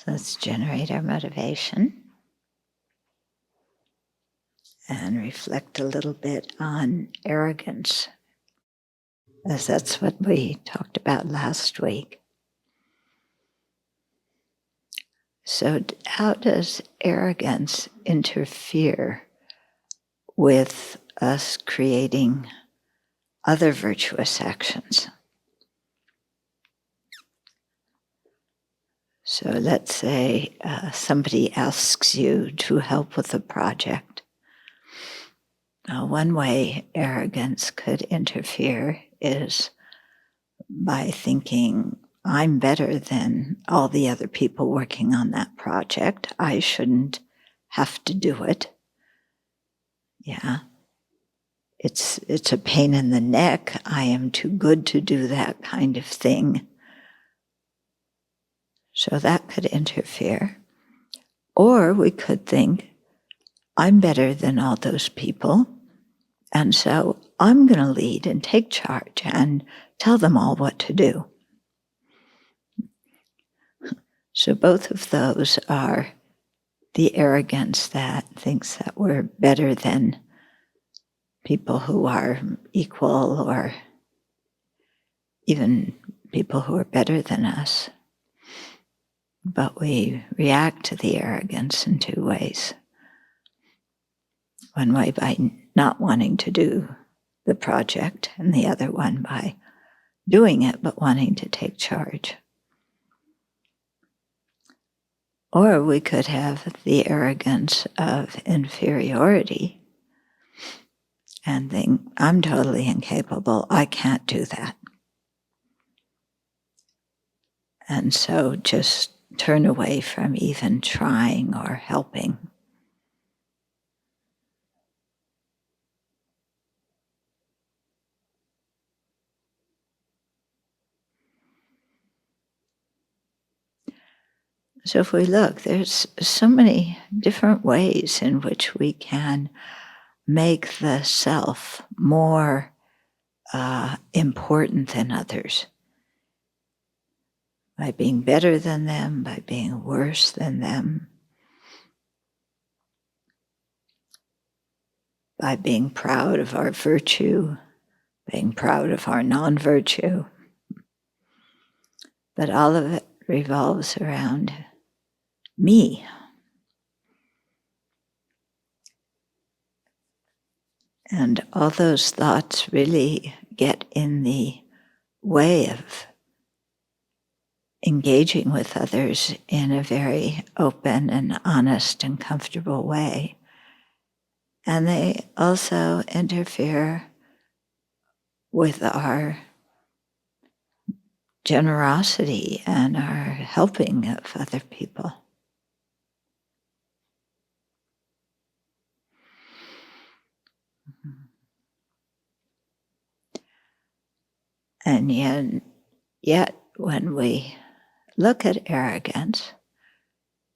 So let's generate our motivation and reflect a little bit on arrogance, as that's what we talked about last week. So how does arrogance interfere with us creating other virtuous actions? So let's say somebody asks you to help with a project. One way arrogance could interfere is by thinking, I'm better than all the other people working on that project. I shouldn't have to do it. Yeah. It's a pain in the neck. I am too good to do that kind of thing. So that could interfere. Or we could think, I'm better than all those people, and so I'm going to lead and take charge and tell them all what to do. So both of those are the arrogance that thinks that we're better than people who are equal or even people who are better than us. But we react to the arrogance in two ways. One way by not wanting to do the project, and the other one by doing it but wanting to take charge. Or we could have the arrogance of inferiority and think, I'm totally incapable, I can't do that. And so just turn away from even trying or helping. So if we look, there's so many different ways in which we can make the self more important than others. By being better than them, by being worse than them, by being proud of our virtue, being proud of our non-virtue. But all of it revolves around me. And all those thoughts really get in the way of engaging with others in a very open and honest and comfortable way. And they also interfere with our generosity and our helping of other people. And yet when we look at arrogance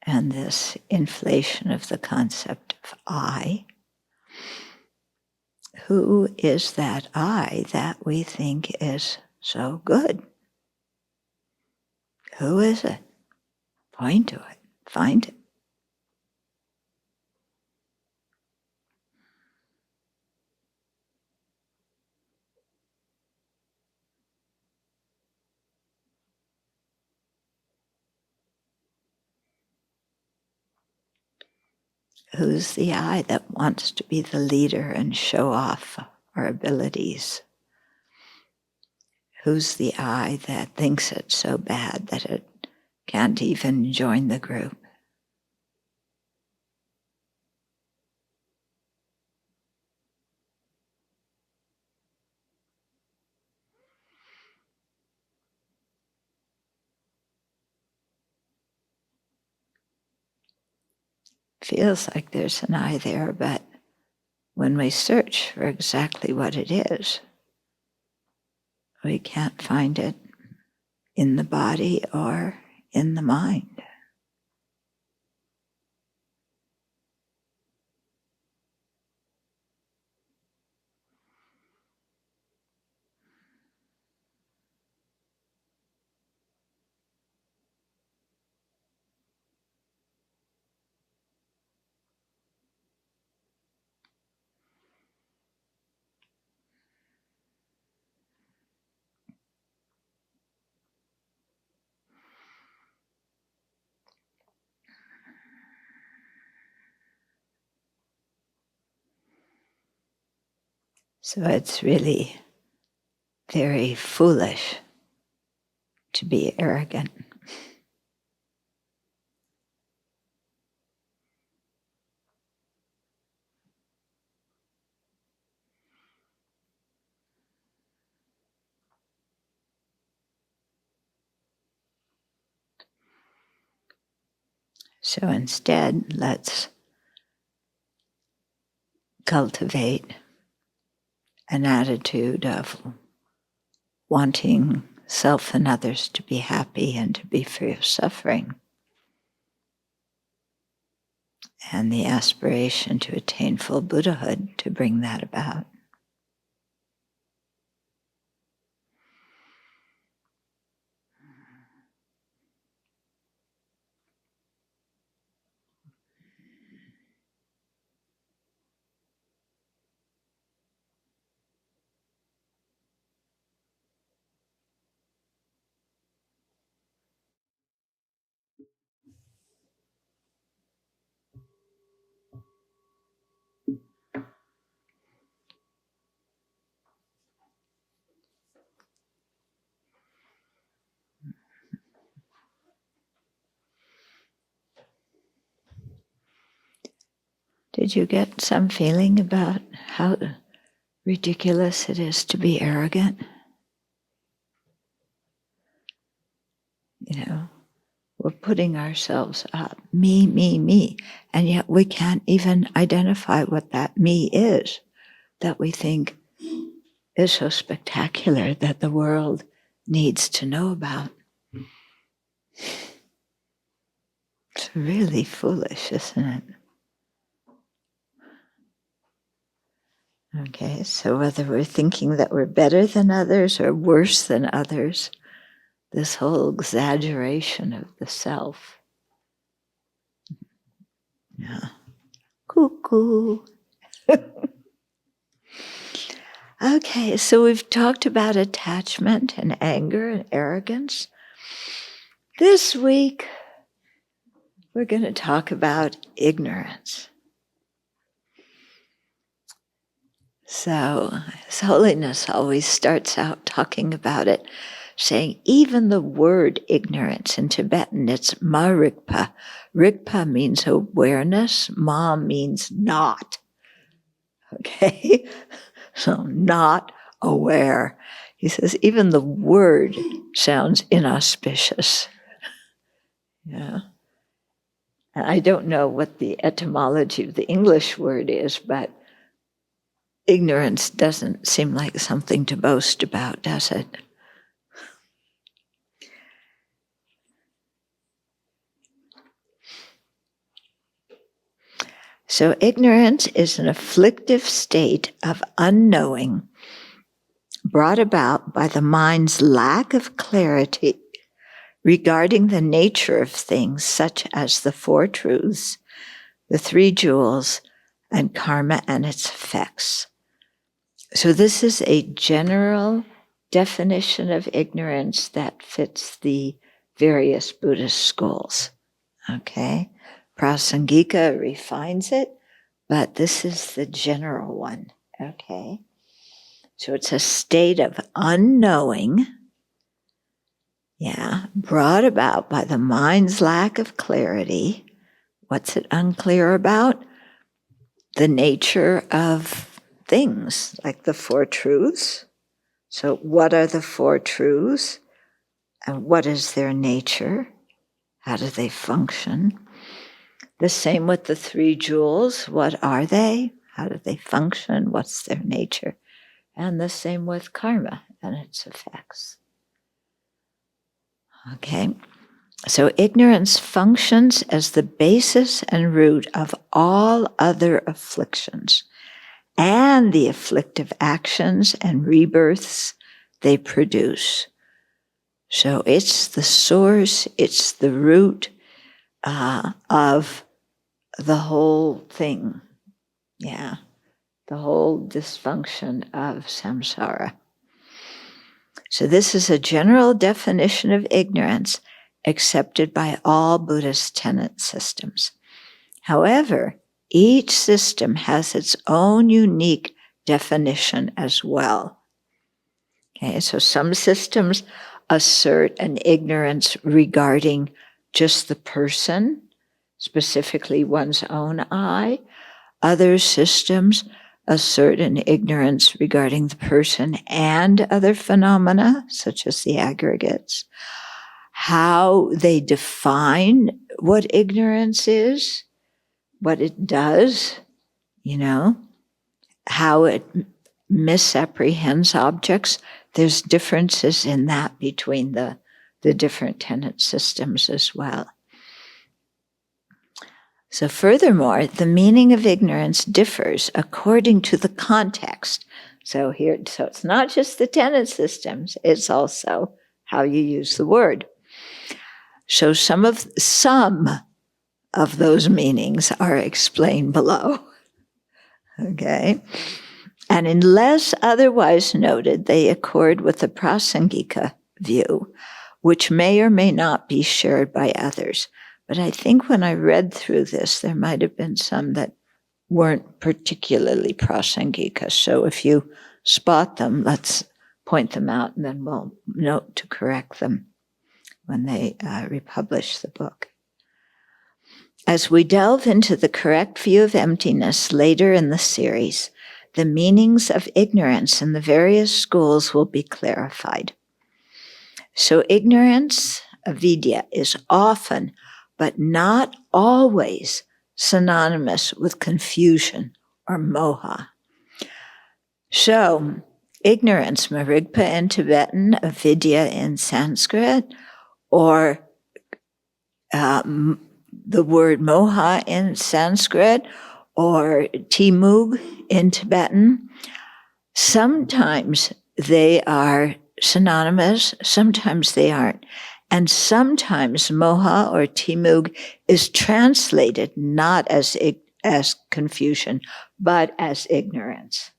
and this inflation of the concept of I, who is that I that we think is so good? Who is it? Point to it. Find it. Who's the I that wants to be the leader and show off our abilities? Who's the I that thinks it's so bad that it can't even join the group? Feels like there's an I there, but when we search for exactly what it is, we can't find it in the body or in the mind. So it's really very foolish to be arrogant. So instead, let's cultivate an attitude of wanting self and others to be happy and to be free of suffering, and the aspiration to attain full Buddhahood to bring that about. Did you get some feeling about how ridiculous it is to be arrogant? You know, we're putting ourselves up, me, and yet we can't even identify what that me is, that we think is so spectacular that the world needs to know about. It's really foolish, isn't it? Okay, so whether we're thinking that we're better than others or worse than others, this whole exaggeration of the self. Yeah. Cuckoo. Okay, so we've talked about attachment and anger and arrogance. This week, we're going to talk about ignorance. So His Holiness always starts out talking about it, saying even the word ignorance in Tibetan, it's ma rikpa. Rikpa means awareness, ma means not. Okay? So not aware. He says even the word sounds inauspicious. Yeah. And I don't know what the etymology of the English word is, but ignorance doesn't seem like something to boast about, does it? So ignorance is an afflictive state of unknowing brought about by the mind's lack of clarity regarding the nature of things such as the Four Truths, the Three Jewels, and karma and its effects. So this is a general definition of ignorance that fits the various Buddhist schools. Okay? Prasangika refines it, but this is the general one. Okay? So it's a state of unknowing, brought about by the mind's lack of clarity. What's it unclear about? The nature of things, like the Four Truths. So what are the Four Truths? And what is their nature? How do they function? The same with the Three Jewels. What are they? How do they function? What's their nature? And the same with karma and its effects. Okay, so ignorance functions as the basis and root of all other afflictions and the afflictive actions and rebirths they produce. So it's the source, it's the root of the whole thing. Yeah, the whole dysfunction of samsara. So this is a general definition of ignorance accepted by all Buddhist tenet systems. However, each system has its own unique definition as well. Okay, so some systems assert an ignorance regarding just the person, specifically one's own I. Other systems assert an ignorance regarding the person and other phenomena, such as the aggregates. How they define what ignorance is, what it does, how it misapprehends objects. There's differences in that between the different tenet systems as well. So furthermore, the meaning of ignorance differs according to the context. So it's not just the tenet systems, it's also how you use the word. So some of those meanings are explained below. Okay? And unless otherwise noted, they accord with the Prasangika view, which may or may not be shared by others. But I think when I read through this, there might have been some that weren't particularly Prasangika. So if you spot them, let's point them out, and then we'll note to correct them when they republish the book. As we delve into the correct view of emptiness later in the series, the meanings of ignorance in the various schools will be clarified. So ignorance, avidya, is often, but not always, synonymous with confusion or moha. So ignorance, marigpa in Tibetan, avidya in Sanskrit, or the word moha in Sanskrit, or timug in Tibetan, sometimes they are synonymous, sometimes they aren't. And sometimes moha or timug is translated not as confusion, but as ignorance.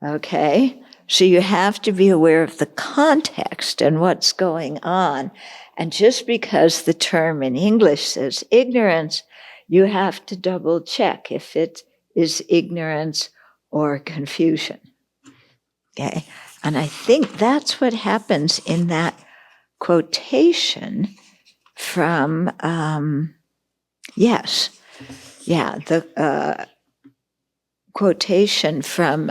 Okay? So you have to be aware of the context and what's going on. And just because the term in English says ignorance, you have to double check if it is ignorance or confusion. Okay? And I think that's what happens in that quotation from, the quotation from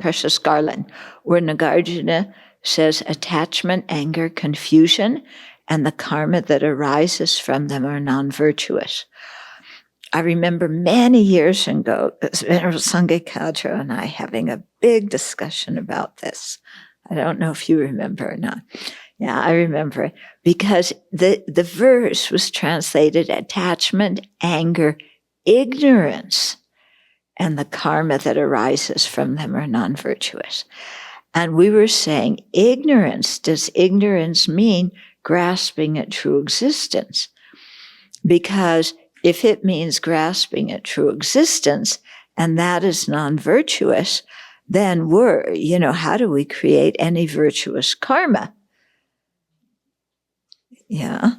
Precious Garland, where Nagarjuna says attachment, anger, confusion, and the karma that arises from them are non-virtuous. I remember many years ago, Venerable Thubten and I having a big discussion about this. I don't know if you remember or not. Yeah, I remember it. Because the verse was translated attachment, anger, ignorance, and the karma that arises from them are non-virtuous. And we were saying ignorance. Does ignorance mean grasping at true existence? Because if it means grasping at true existence, and that is non-virtuous, then how do we create any virtuous karma? Yeah.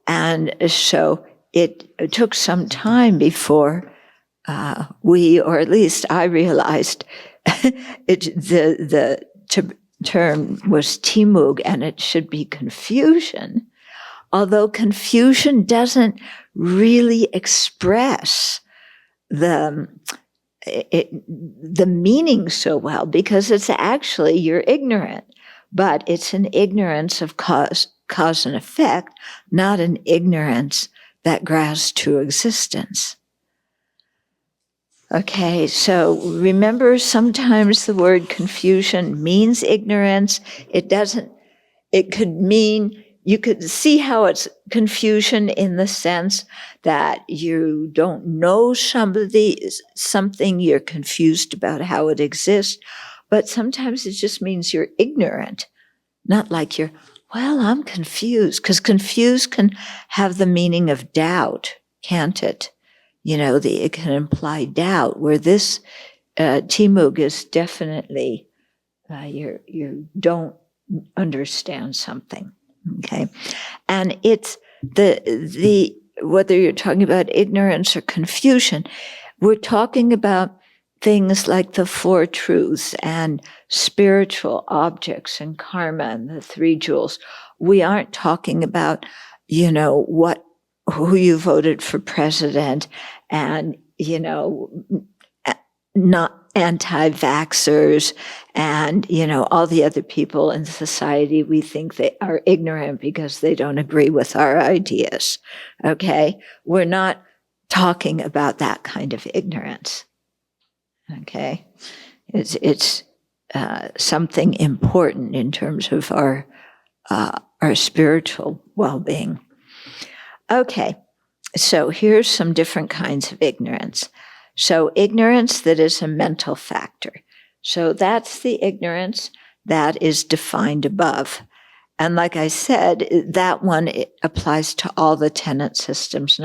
And so it took some time before we, or at least I, realized the term was timug, and it should be confusion. Although confusion doesn't really express the meaning so well, because it's actually you're ignorant, but it's an ignorance of cause and effect, not an ignorance that grasps true existence. Okay, so remember, sometimes the word confusion means ignorance. It could mean, you could see how it's confusion in the sense that you don't know something, you're confused about how it exists, but sometimes it just means you're ignorant, not like I'm confused, because confused can have the meaning of doubt, can't it? It can imply doubt, where this timug is definitely you don't understand something. Okay, and it's the whether you're talking about ignorance or confusion, we're talking about things like the Four Truths and spiritual objects and karma and the three jewels. We aren't talking about, who you voted for president and, not anti-vaxxers and, all the other people in society we think they are ignorant because they don't agree with our ideas. Okay? We're not talking about that kind of ignorance. Okay? It's something important in terms of our spiritual well-being. Okay, so here's some different kinds of ignorance. So ignorance that is a mental factor. So that's the ignorance that is defined above. And like I said, that one applies to all the tenet systems,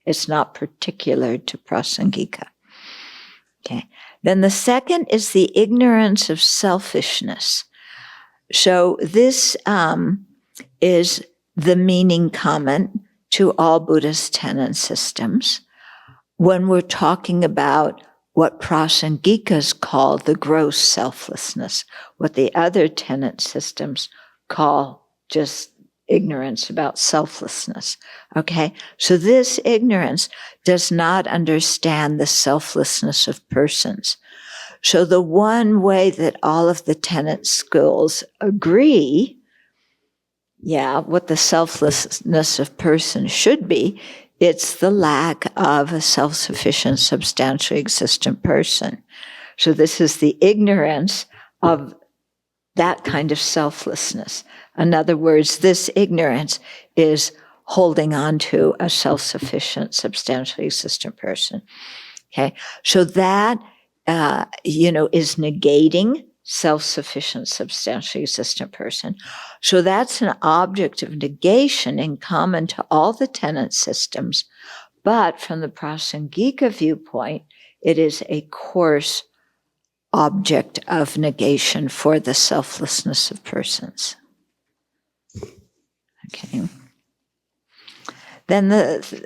it's not particular to prasangika. Okay. Then the second is the ignorance of selfishness. So this is the meaning common to all Buddhist tenet systems. When we're talking about what prasangikas call the gross selflessness, what the other tenet systems call just ignorance about selflessness. Okay? So this ignorance does not understand the selflessness of persons. So the one way that all of the tenet schools agree, what the selflessness of persons should be, it's the lack of a self-sufficient, substantially existent person. So this is the ignorance of that kind of selflessness. In other words, this ignorance is holding on to a self-sufficient, substantially existent person. Okay, so that is negating self-sufficient, substantially existent person. So that's an object of negation in common to all the tenet systems. But from the prasangika viewpoint, it is a coarse object of negation for the selflessness of persons. Okay. Then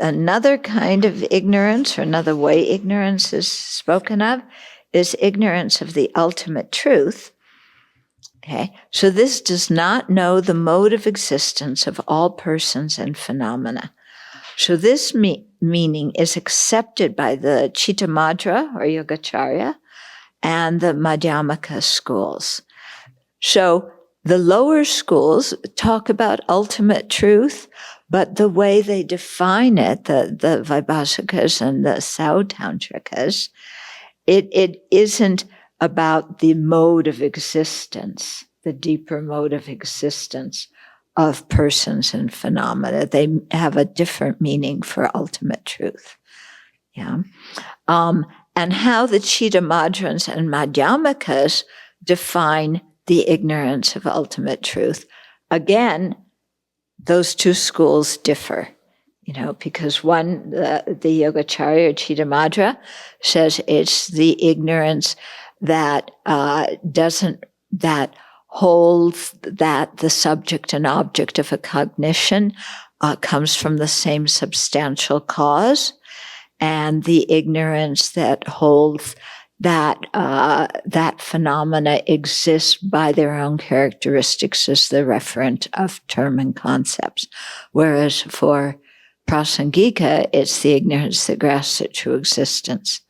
another kind of ignorance, or another way ignorance is spoken of, is ignorance of the ultimate truth. Okay, so this does not know the mode of existence of all persons and phenomena. So this meaning is accepted by the Chittamadra or Yogacarya and the Madhyamaka schools. So the lower schools talk about ultimate truth, but the way they define it, the Vaibhasikas and the Sautantrikas, it isn't about the mode of existence, the deeper mode of existence of persons and phenomena. They have a different meaning for ultimate truth. Yeah. And how the Chittamadrans and Madhyamakas define the ignorance of ultimate truth. Again, those two schools differ. Because one, the Yogacarya or Chittamadra says it's the ignorance that holds that the subject and object of a cognition comes from the same substantial cause, and the ignorance that holds that that phenomena exists by their own characteristics as the referent of term and concepts. Whereas for prasangika, it's the ignorance that grasps at true existence.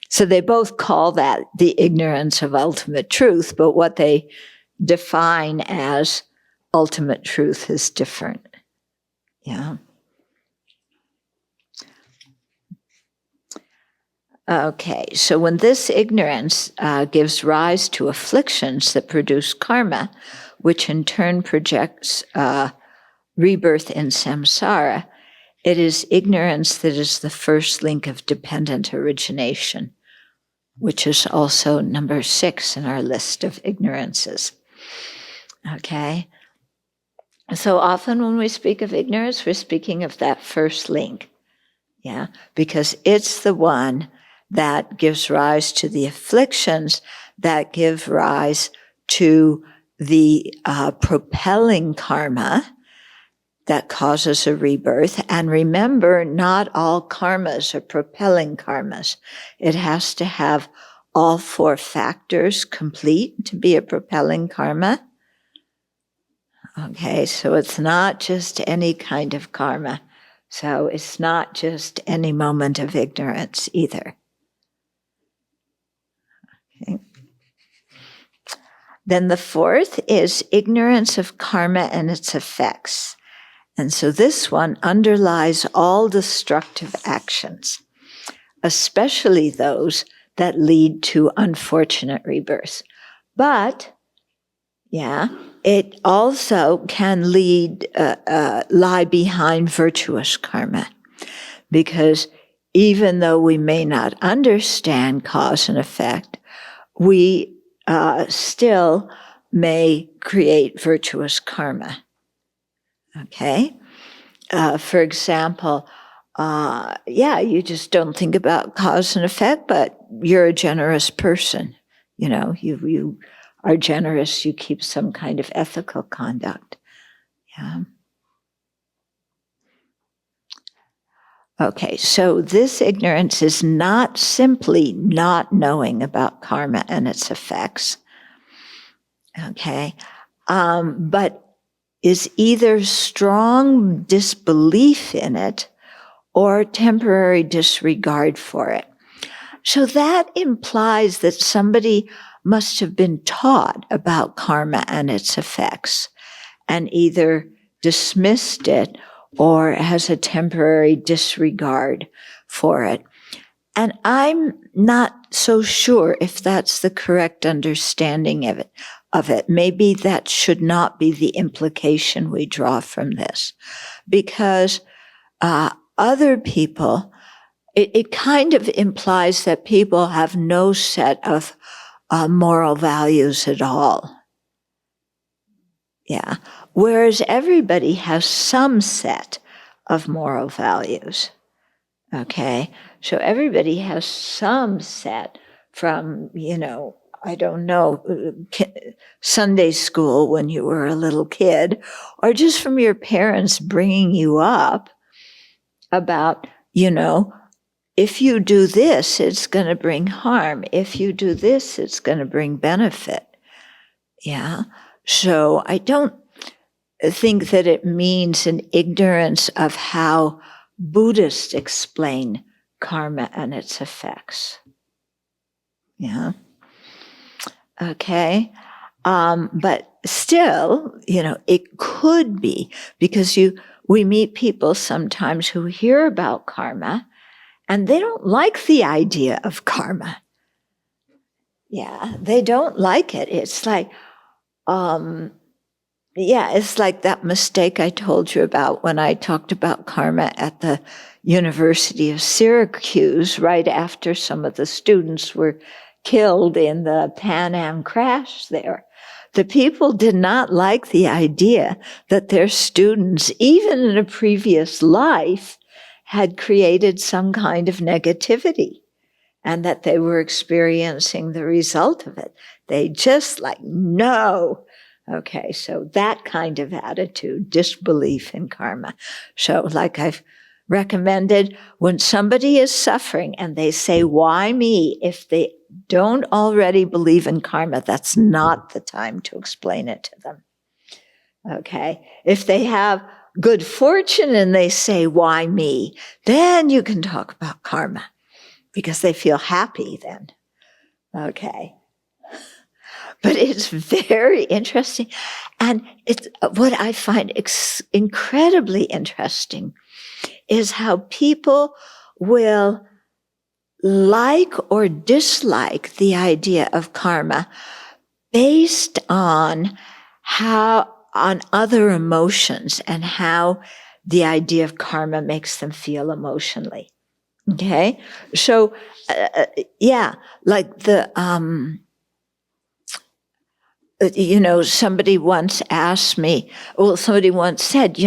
So they both call that the ignorance of ultimate truth, but what they define as ultimate truth is different. Yeah. Okay, so when this ignorance gives rise to afflictions that produce karma, which in turn projects rebirth in samsara, it is ignorance that is the first link of dependent origination, which is also number 6 in our list of ignorances. Okay? So often when we speak of ignorance, we're speaking of that first link. Yeah? Because it's the one that gives rise to the afflictions that give rise to the propelling karma that causes a rebirth. And remember, not all karmas are propelling karmas. It has to have all 4 factors complete to be a propelling karma. Okay, so it's not just any kind of karma. So it's not just any moment of ignorance either. Okay. Then the 4th is ignorance of karma and its effects. And so this one underlies all destructive actions, especially those that lead to unfortunate rebirths. But, it also can lie behind virtuous karma, because even though we may not understand cause and effect, we still may create virtuous karma. Okay? For example, you just don't think about cause and effect, but you're a generous person. You are generous, you keep some kind of ethical conduct. Yeah. Okay, so this ignorance is not simply not knowing about karma and its effects, okay, but is either strong disbelief in it or temporary disregard for it. So that implies that somebody must have been taught about karma and its effects and either dismissed it or has a temporary disregard for it. And I'm not so sure if that's the correct understanding of it. Maybe that should not be the implication we draw from this, because other people, it kind of implies that people have no set of moral values at all. Yeah. Whereas everybody has some set of moral values. Okay. So everybody has some set from, I don't know, Sunday school when you were a little kid, or just from your parents bringing you up about, if you do this, it's going to bring harm. If you do this, it's going to bring benefit. Yeah. So I don't think that it means an ignorance of how Buddhists explain karma and its effects. Yeah. Okay. But still, it could be, because we meet people sometimes who hear about karma and they don't like the idea of karma. Yeah, they don't like it. It's like, it's like that mistake I told you about when I talked about karma at the University of Syracuse right after some of the students were killed in the Pan Am crash there. The people did not like the idea that their students, even in a previous life, had created some kind of negativity and that they were experiencing the result of it. They just no. Okay, so that kind of attitude, disbelief in karma. So like I've recommended, when somebody is suffering and they say, why me? If they don't already believe in karma, that's not the time to explain it to them. Okay, if they have good fortune and they say, why me? Then you can talk about karma because they feel happy then. Okay. But it's very interesting. And it's what I find incredibly interesting is how people will like or dislike the idea of karma based on other emotions and how the idea of karma makes them feel emotionally. Okay? So, like somebody once asked me, somebody once said,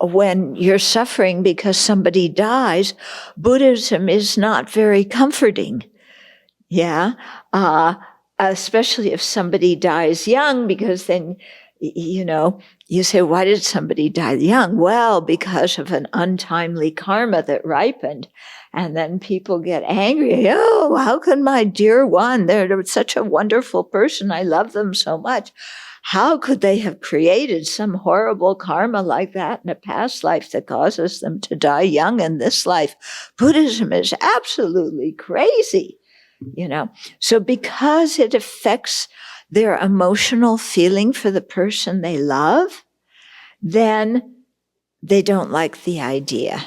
when you're suffering because somebody dies, Buddhism is not very comforting. Yeah. Especially if somebody dies young, because then You say, why did somebody die young? Well, because of an untimely karma that ripened. And then people get angry. Oh, how can my dear one, they're such a wonderful person. I love them so much. How could they have created some horrible karma like that in a past life that causes them to die young in this life? Buddhism is absolutely crazy, So because it affects their emotional feeling for the person they love, then they don't like the idea.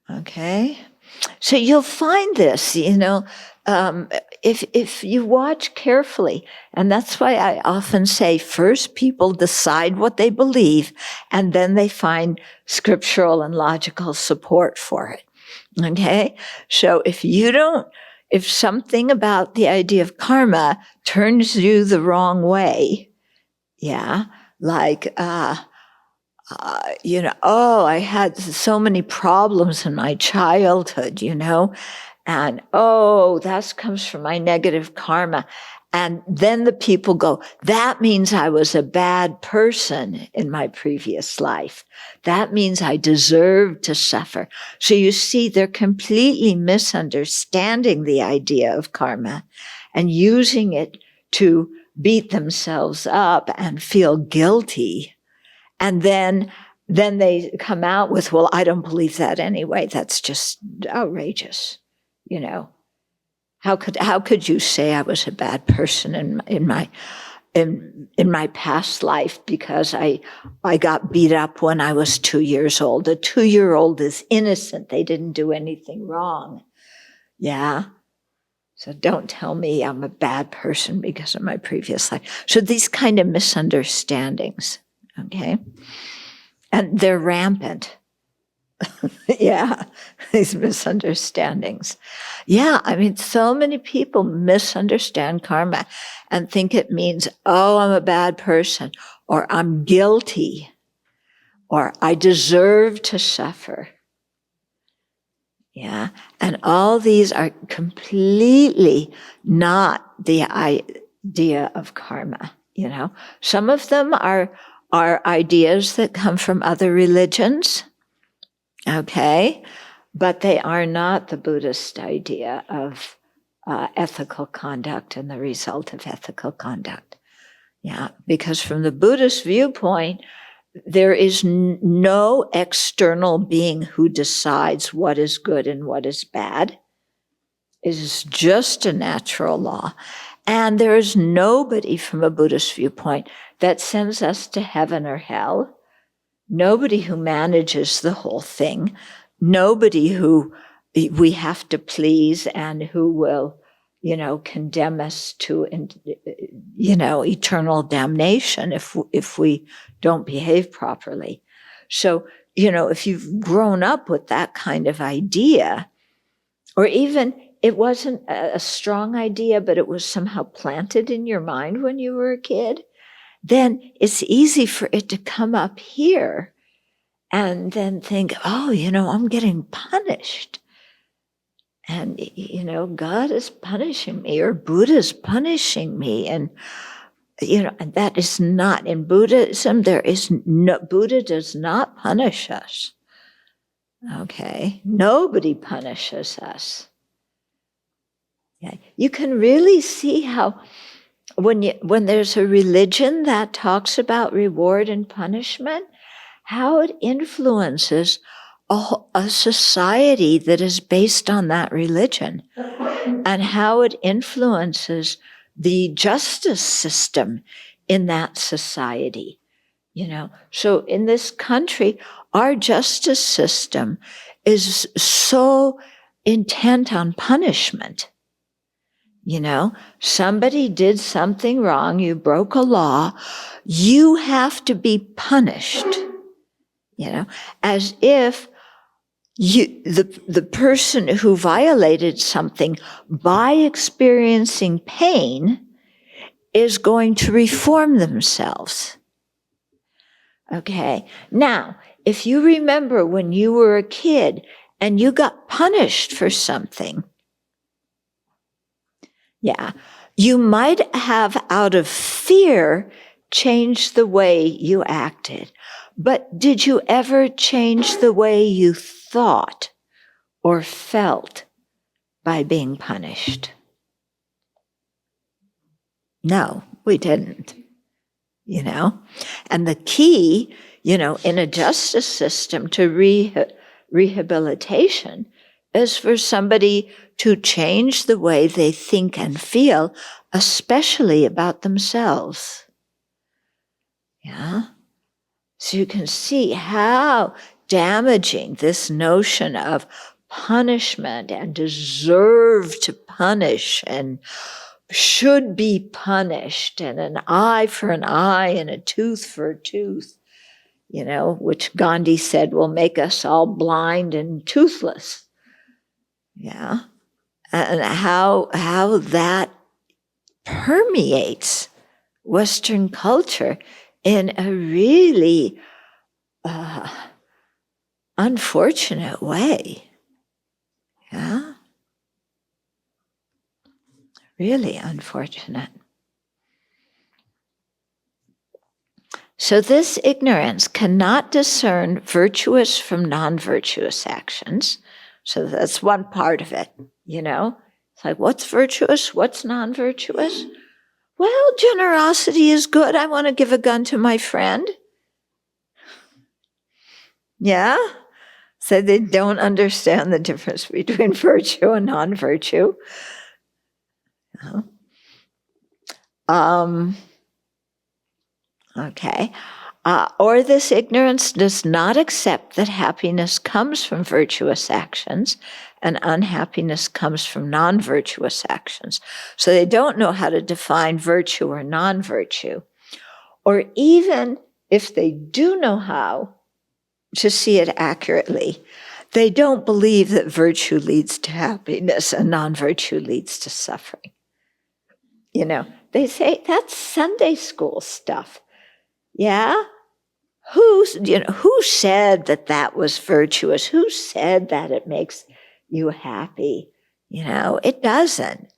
Okay? So you'll find this, if you watch carefully, and that's why I often say first people decide what they believe, and then they find scriptural and logical support for it. Okay? So if something about the idea of karma turns you the wrong way, like, I had so many problems in my childhood, and that comes from my negative karma. And then the people go, that means I was a bad person in my previous life. That means I deserve to suffer. So you see, they're completely misunderstanding the idea of karma and using it to beat themselves up and feel guilty. And then they come out with, well, I don't believe that anyway. That's just outrageous. How could you say I was a bad person in my past life because I got beat up when I was 2 years old? A 2-year-old is innocent. They didn't do anything wrong. Yeah. So don't tell me I'm a bad person because of my previous life. So these kind of misunderstandings, okay? And they're rampant. These misunderstandings. So many people misunderstand karma and think it means, I'm a bad person, or I'm guilty, or I deserve to suffer. And all these are completely not the idea of karma, Some of them are ideas that come from other religions. Okay, but they are not the Buddhist idea of ethical conduct and the result of ethical conduct. Because from the Buddhist viewpoint, there is no external being who decides what is good and what is bad. It is just a natural law. And there is nobody from a Buddhist viewpoint that sends us to heaven or hell. Nobody who manages the whole thing, nobody who we have to please and who will, condemn us to, eternal damnation if we don't behave properly. So, if you've grown up with that kind of idea, or even it wasn't a strong idea, but it was somehow planted in your mind when you were a kid, then it's easy for it to come up here and then think, I'm getting punished. And, God is punishing me or Buddha's punishing me. And, and that is not, in Buddhism, Buddha does not punish us. Okay? Nobody punishes us. You can really see how when there's a religion that talks about reward and punishment, how it influences a society that is based on that religion, and how it influences the justice system in that society. So in this country, our justice system is so intent on punishment. Somebody did something wrong, you broke a law, you have to be punished, as if the person who violated something by experiencing pain is going to reform themselves. Okay. Now, if you remember when you were a kid and you got punished for something, You might have, out of fear, changed the way you acted. But did you ever change the way you thought or felt by being punished? No, we didn't. And the key, in a justice system to rehabilitation is for somebody to change the way they think and feel, especially about themselves. Yeah? So you can see how damaging this notion of punishment and deserve to punish and should be punished, and an eye for an eye and a tooth for a tooth, which Gandhi said will make us all blind and toothless. Yeah. And how that permeates Western culture in a really unfortunate way. Yeah. Really unfortunate. So this ignorance cannot discern virtuous from non-virtuous actions. So that's one part of it, It's like, what's virtuous? What's non-virtuous? Well, generosity is good. I want to give a gun to my friend. Yeah? So they don't understand the difference between virtue and non-virtue. Okay. Or this ignorance does not accept that happiness comes from virtuous actions and unhappiness comes from non-virtuous actions. So they don't know how to define virtue or non-virtue. Or even if they do know how to see it accurately, they don't believe that virtue leads to happiness and non-virtue leads to suffering. They say that's Sunday school stuff. Yeah? Who said that was virtuous? Who said that it makes you happy? It doesn't.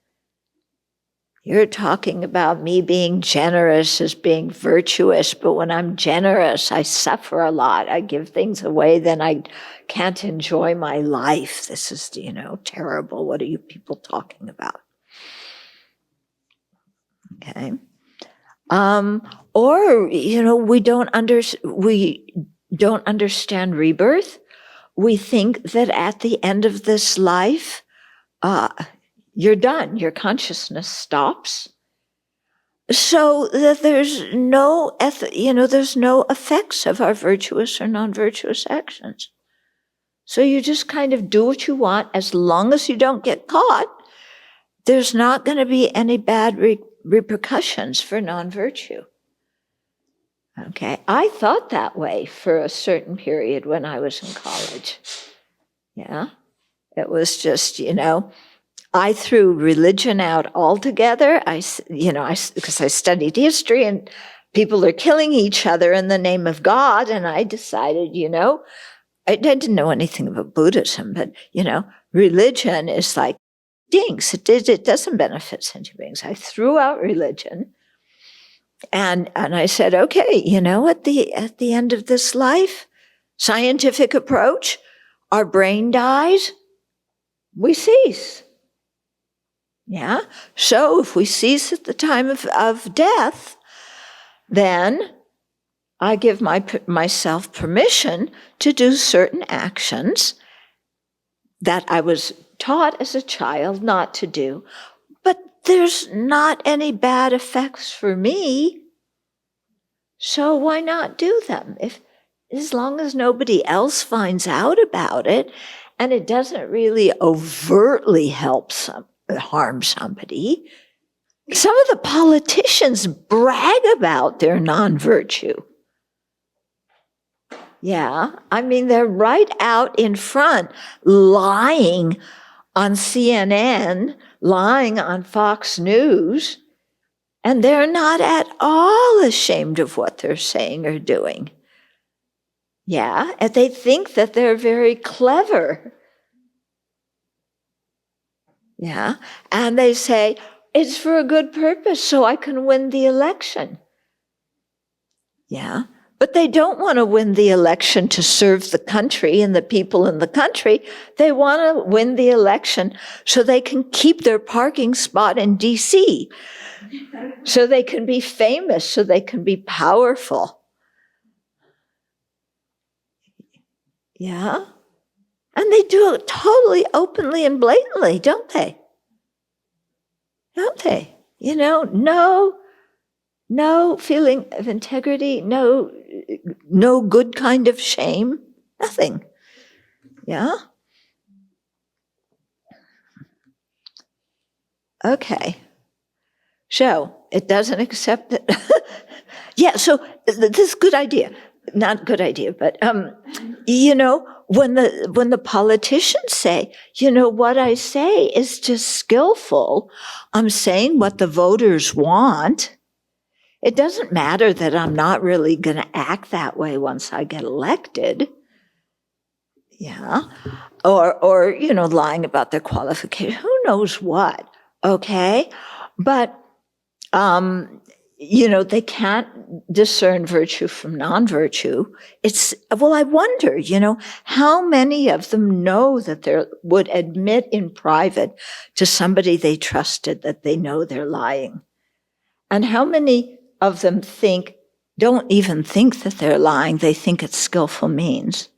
You're talking about me being generous as being virtuous, but when I'm generous, I suffer a lot. I give things away, then I can't enjoy my life. This is, terrible. What are you people talking about? Okay. Or, we don't understand rebirth. We think that at the end of this life, you're done. Your consciousness stops. So that there's no there's no effects of our virtuous or non-virtuous actions. So you just kind of do what you want as long as you don't get caught. There's not going to be any bad repercussions for non-virtue. Okay, I thought that way for a certain period when I was in college. Yeah, it was just, I threw religion out altogether. Because I studied history and people are killing each other in the name of God, and I decided, I didn't know anything about Buddhism, but, religion is like stinks. It doesn't benefit sentient beings. I threw out religion. And I said, okay, at the end of this life, scientific approach, our brain dies, we cease. Yeah? So if we cease at the time of death, then I give myself permission to do certain actions that I was taught as a child not to do. But there's not any bad effects for me. So why not do them? As long as nobody else finds out about it and it doesn't really overtly harm somebody. Some of the politicians brag about their non-virtue. Yeah, they're right out in front, lying on CNN, lying on Fox News, and they're not at all ashamed of what they're saying or doing. Yeah, and they think that they're very clever. Yeah, and they say, it's for a good purpose, so I can win the election. Yeah. But they don't want to win the election to serve the country and the people in the country. They want to win the election so they can keep their parking spot in DC, so they can be famous, so they can be powerful. Yeah? And they do it totally openly and blatantly, don't they? Don't they? You know, no feeling of integrity, no good kind of shame, nothing. Yeah? Okay. So, it doesn't accept it. Yeah, so this is a good idea. Not good idea, but, you know, when the politicians say, you know, what I say is just skillful, I'm saying what the voters want. It doesn't matter that I'm not really going to act that way once I get elected. Yeah. Or, you know, lying about their qualification. Who knows what? Okay. But, you know, they can't discern virtue from non-virtue. Well, I wonder, you know, how many of them know that they would admit in private to somebody they trusted that they know they're lying? And how many of them don't even think that they're lying, they think it's skillful means?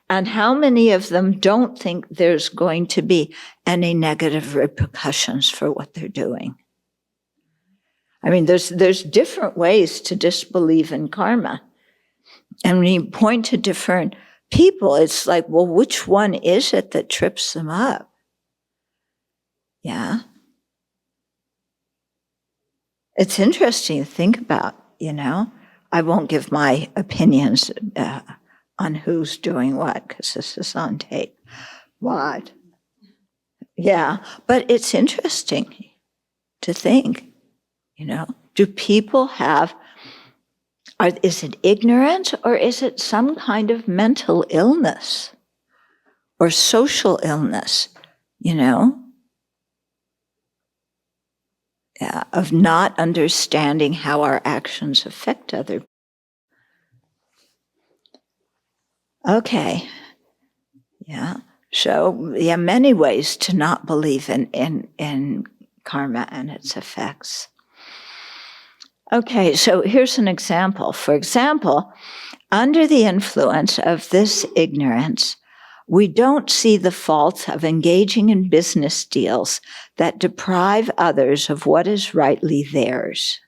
And how many of them don't think there's going to be any negative repercussions for what they're doing? I mean, there's different ways to disbelieve in karma. And when you point to different people, it's like, well, which one is it that trips them up? Yeah. It's interesting to think about, you know. I won't give my opinions on who's doing what, because this is on tape. What? Yeah, but it's interesting to think, you know, do people is it ignorance or is it some kind of mental illness or social illness, you know? Yeah, of not understanding how our actions affect other people. Okay. Yeah. So, yeah, many ways to not believe in karma and its effects. Okay, so here's an example. For example, under the influence of this ignorance, we don't see the faults of engaging in business deals that deprive others of what is rightly theirs.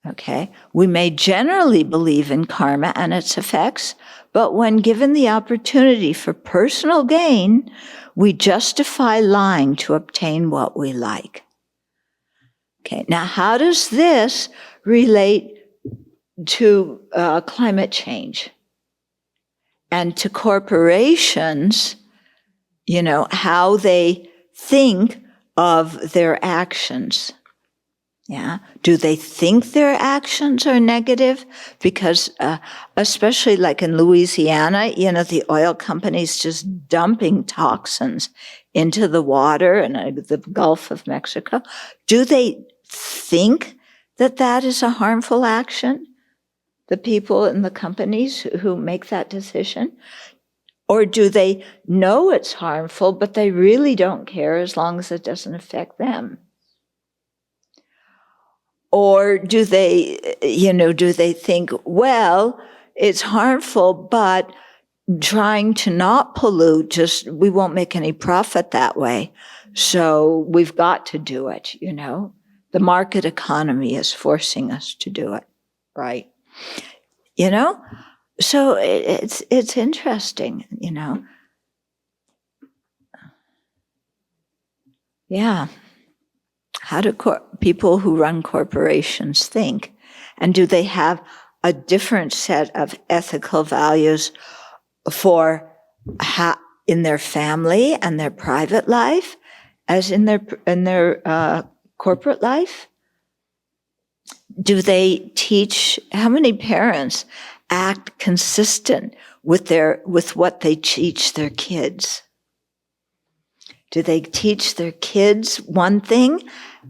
Okay, we may generally believe in karma and its effects, but when given the opportunity for personal gain, we justify lying to obtain what we like. Okay, now how does this relate to climate change and to corporations, you know, how they think of their actions? Yeah. Do they think their actions are negative? Because especially like in Louisiana, you know, the oil companies just dumping toxins into the water and the Gulf of Mexico. Do they think that that is a harmful action? The people in the companies who make that decision? Or do they know it's harmful, but they really don't care as long as it doesn't affect them? Or do they think, well, it's harmful, but trying to not pollute, we won't make any profit that way. So we've got to do it, you know. The market economy is forcing us to do it, right? You know? So it's interesting, you know. Yeah. How do people who run corporations think? And do they have a different set of ethical values for in their family and their private life as in their corporate life? Do they teach? How many parents act consistent with what they teach their kids? Do they teach their kids one thing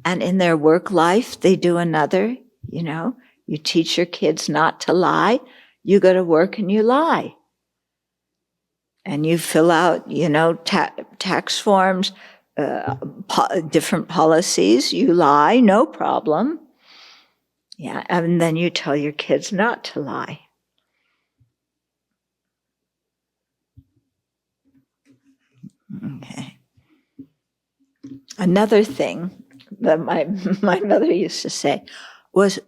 and in their work life they do another? You know, you teach your kids not to lie, you go to work and you lie. And you fill out, you know, tax forms, different policies, you lie, no problem. Yeah, and then you tell your kids not to lie. Okay. Another thing that my mother used to say was,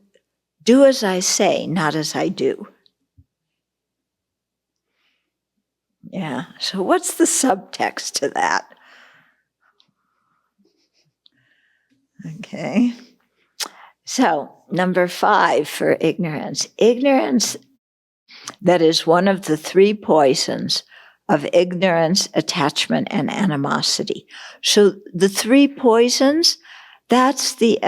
do as I say, not as I do. Yeah, so what's the subtext to that? Okay. So, number 5 for ignorance. Ignorance, that is one of the 3 poisons of ignorance, attachment, and animosity. So the 3 poisons, that's the,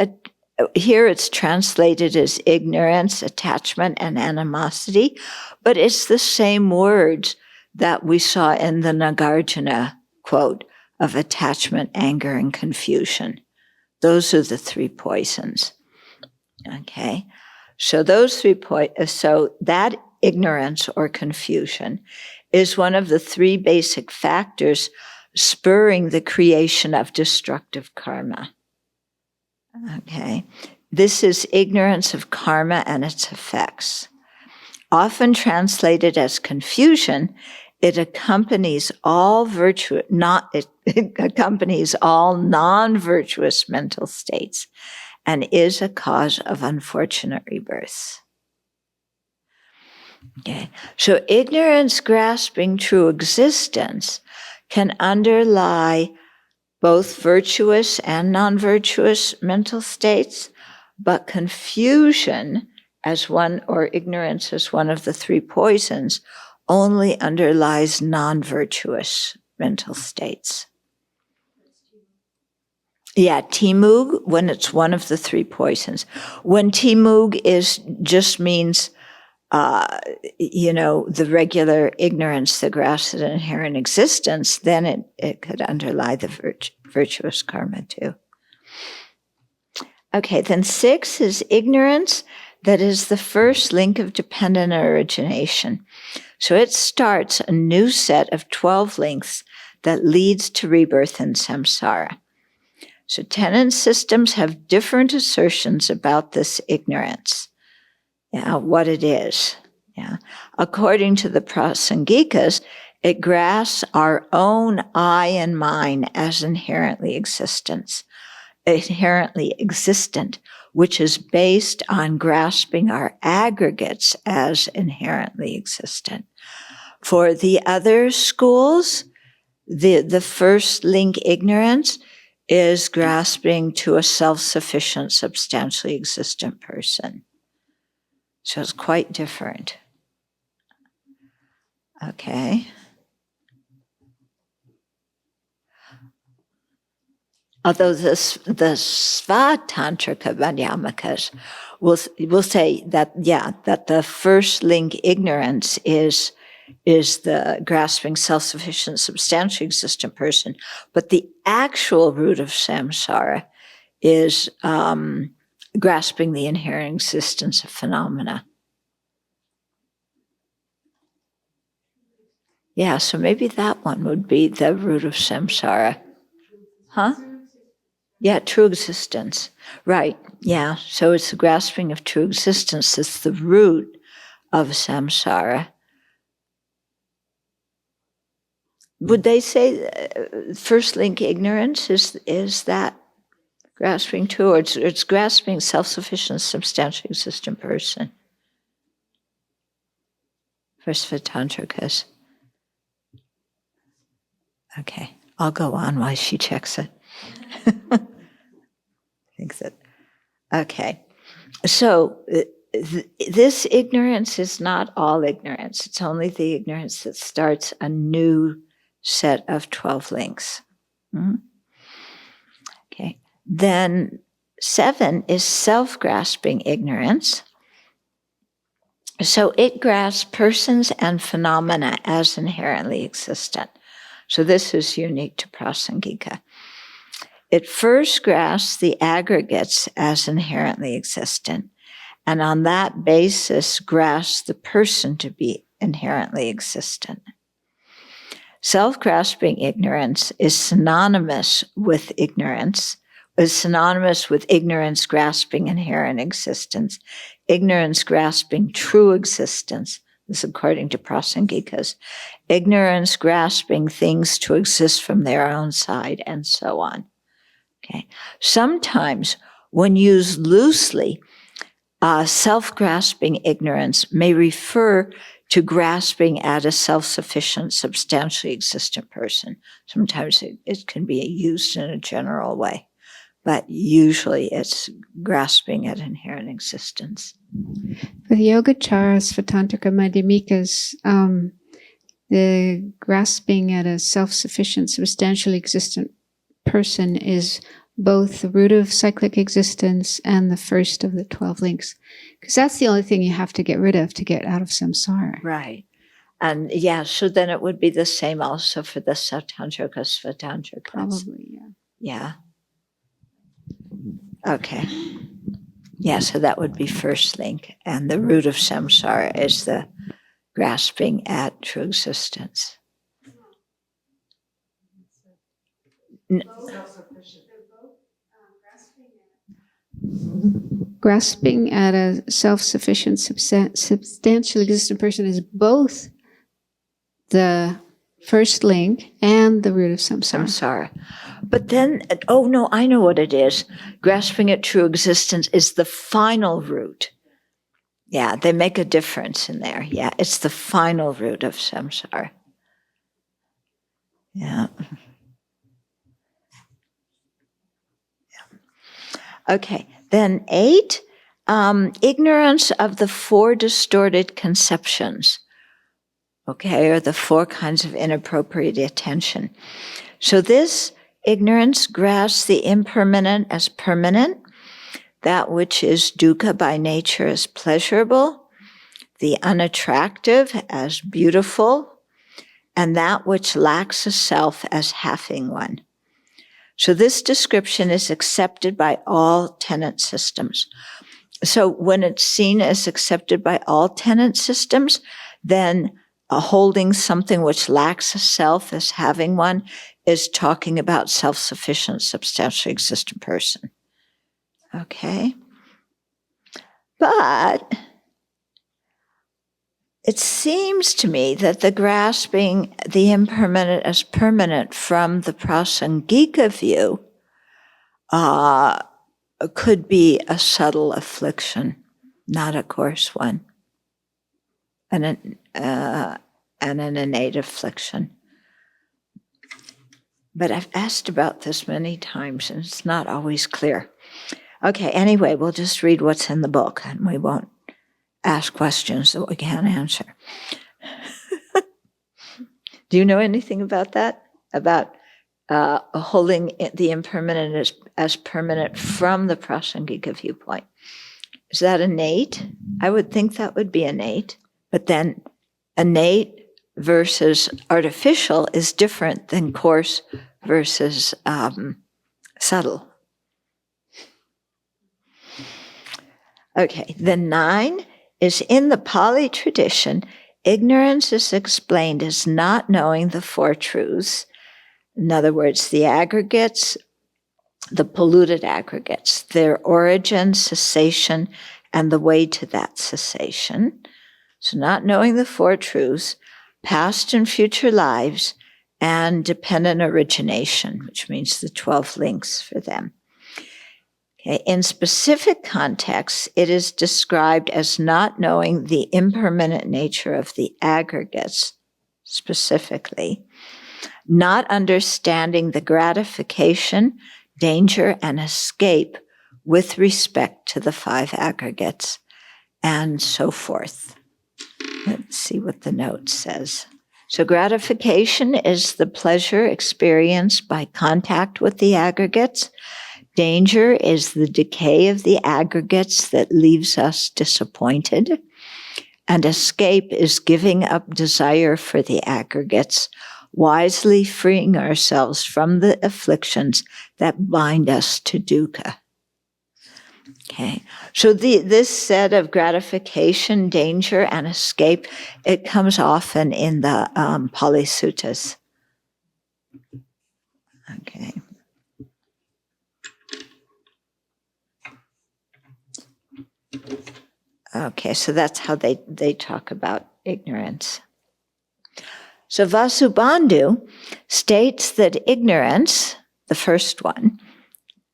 here it's translated as ignorance, attachment, and animosity, but it's the same words that we saw in the Nagarjuna quote of attachment, anger, and confusion. Those are the 3 poisons. Okay, so those 3 poisons, so that ignorance or confusion is one of the 3 basic factors spurring the creation of destructive karma. Okay, this is ignorance of karma and its effects. Often translated as confusion, it accompanies all it accompanies all non-virtuous mental states and is a cause of unfortunate rebirths. Okay, so ignorance grasping true existence can underlie both virtuous and non-virtuous mental states, but confusion as one, or ignorance as one of the 3 poisons, only underlies non-virtuous mental states. Yeah, timug, when it's one of the 3 poisons. When timug just means, you know, the regular ignorance that grasps an inherent existence, then it could underlie the virtuous karma too. Okay, then 6 is ignorance that is the first link of dependent origination. So it starts a new set of 12 links that leads to rebirth in samsara. So tenet systems have different assertions about this ignorance, what it is. Yeah. According to the Prasangikas, it grasps our own I and mine as inherently existent, which is based on grasping our aggregates as inherently existent. For the other schools, the first link ignorance is grasping to a self-sufficient, substantially existent person. So it's quite different. Okay. Although the Svatantrika Madhyamakas will say that, that the first link ignorance is the grasping self-sufficient, substantially existent person, but the actual root of samsara is grasping the inherent existence of phenomena. Yeah, so maybe that one would be the root of samsara. Huh? Yeah, true existence. Right, yeah. So it's the grasping of true existence that's the root of samsara. Would they say first link ignorance is that grasping to, or it's grasping self-sufficient, substantially existent person? For Svatantrikas. Okay, I'll go on while she checks it. Thinks it. Okay, so this ignorance is not all ignorance. It's only the ignorance that starts a new set of 12 links. Mm-hmm. Okay, then 7 is self-grasping ignorance. So it grasps persons and phenomena as inherently existent. So this is unique to Prasangika. It first grasps the aggregates as inherently existent, and on that basis grasps the person to be inherently existent. Self-grasping ignorance is synonymous with ignorance grasping inherent existence, ignorance grasping true existence. This is according to Prasangikas. Ignorance grasping things to exist from their own side, and so on. Okay. Sometimes, when used loosely, self-grasping ignorance may refer to grasping at a self-sufficient, substantially existent person. Sometimes it can be used in a general way, but usually it's grasping at inherent existence. For the Yogacaras, for Tantrika Madhyamikas, the grasping at a self-sufficient, substantially existent person is both the root of cyclic existence and the first of the 12 links. Because that's the only thing you have to get rid of to get out of samsara. Right. And yeah, so then it would be the same also for the Satantrikas, Svatantrikas. Probably, yeah. Yeah. Okay. Yeah, so that would be first link. And the root of samsara is the grasping at true existence. Grasping at a self-sufficient, substantially existent person is both the first link and the root of samsara. But then, oh no, I know what it is. Grasping at true existence is the final root. Yeah, they make a difference in there. Yeah, it's the final root of samsara. Yeah. Okay, then 8, ignorance of the 4 distorted conceptions, okay, or the 4 kinds of inappropriate attention. So this ignorance grasps the impermanent as permanent, that which is dukkha by nature as pleasurable, the unattractive as beautiful, and that which lacks a self as having one. So this description is accepted by all tenet systems. So when it's seen as accepted by all tenet systems, then holding something which lacks a self as having one is talking about self-sufficient, substantially existent person. Okay? But it seems to me that the grasping the impermanent as permanent from the Prasangika view could be a subtle affliction, not a coarse one, and an innate affliction. But I've asked about this many times, and it's not always clear. Okay, anyway, we'll just read what's in the book, and we won't ask questions that we can't answer. Do you know anything about that? About holding the impermanent as permanent from the Prasangika viewpoint? Is that innate? I would think that would be innate. But then innate versus artificial is different than coarse versus subtle. Okay, then 9 is in the Pali tradition, ignorance is explained as not knowing the 4 truths. In other words, the aggregates, the polluted aggregates, their origin, cessation, and the way to that cessation. So not knowing the 4 truths, past and future lives, and dependent origination, which means the 12 links for them. Okay. In specific contexts, it is described as not knowing the impermanent nature of the aggregates, specifically, not understanding the gratification, danger, and escape with respect to the 5 aggregates, and so forth. Let's see what the note says. So gratification is the pleasure experienced by contact with the aggregates. Danger is the decay of the aggregates that leaves us disappointed. And escape is giving up desire for the aggregates, wisely freeing ourselves from the afflictions that bind us to dukkha. Okay, so this set of gratification, danger, and escape, it comes often in the Pali Suttas. Okay. Okay, so that's how they talk about ignorance. So Vasubandhu states that ignorance, the first one,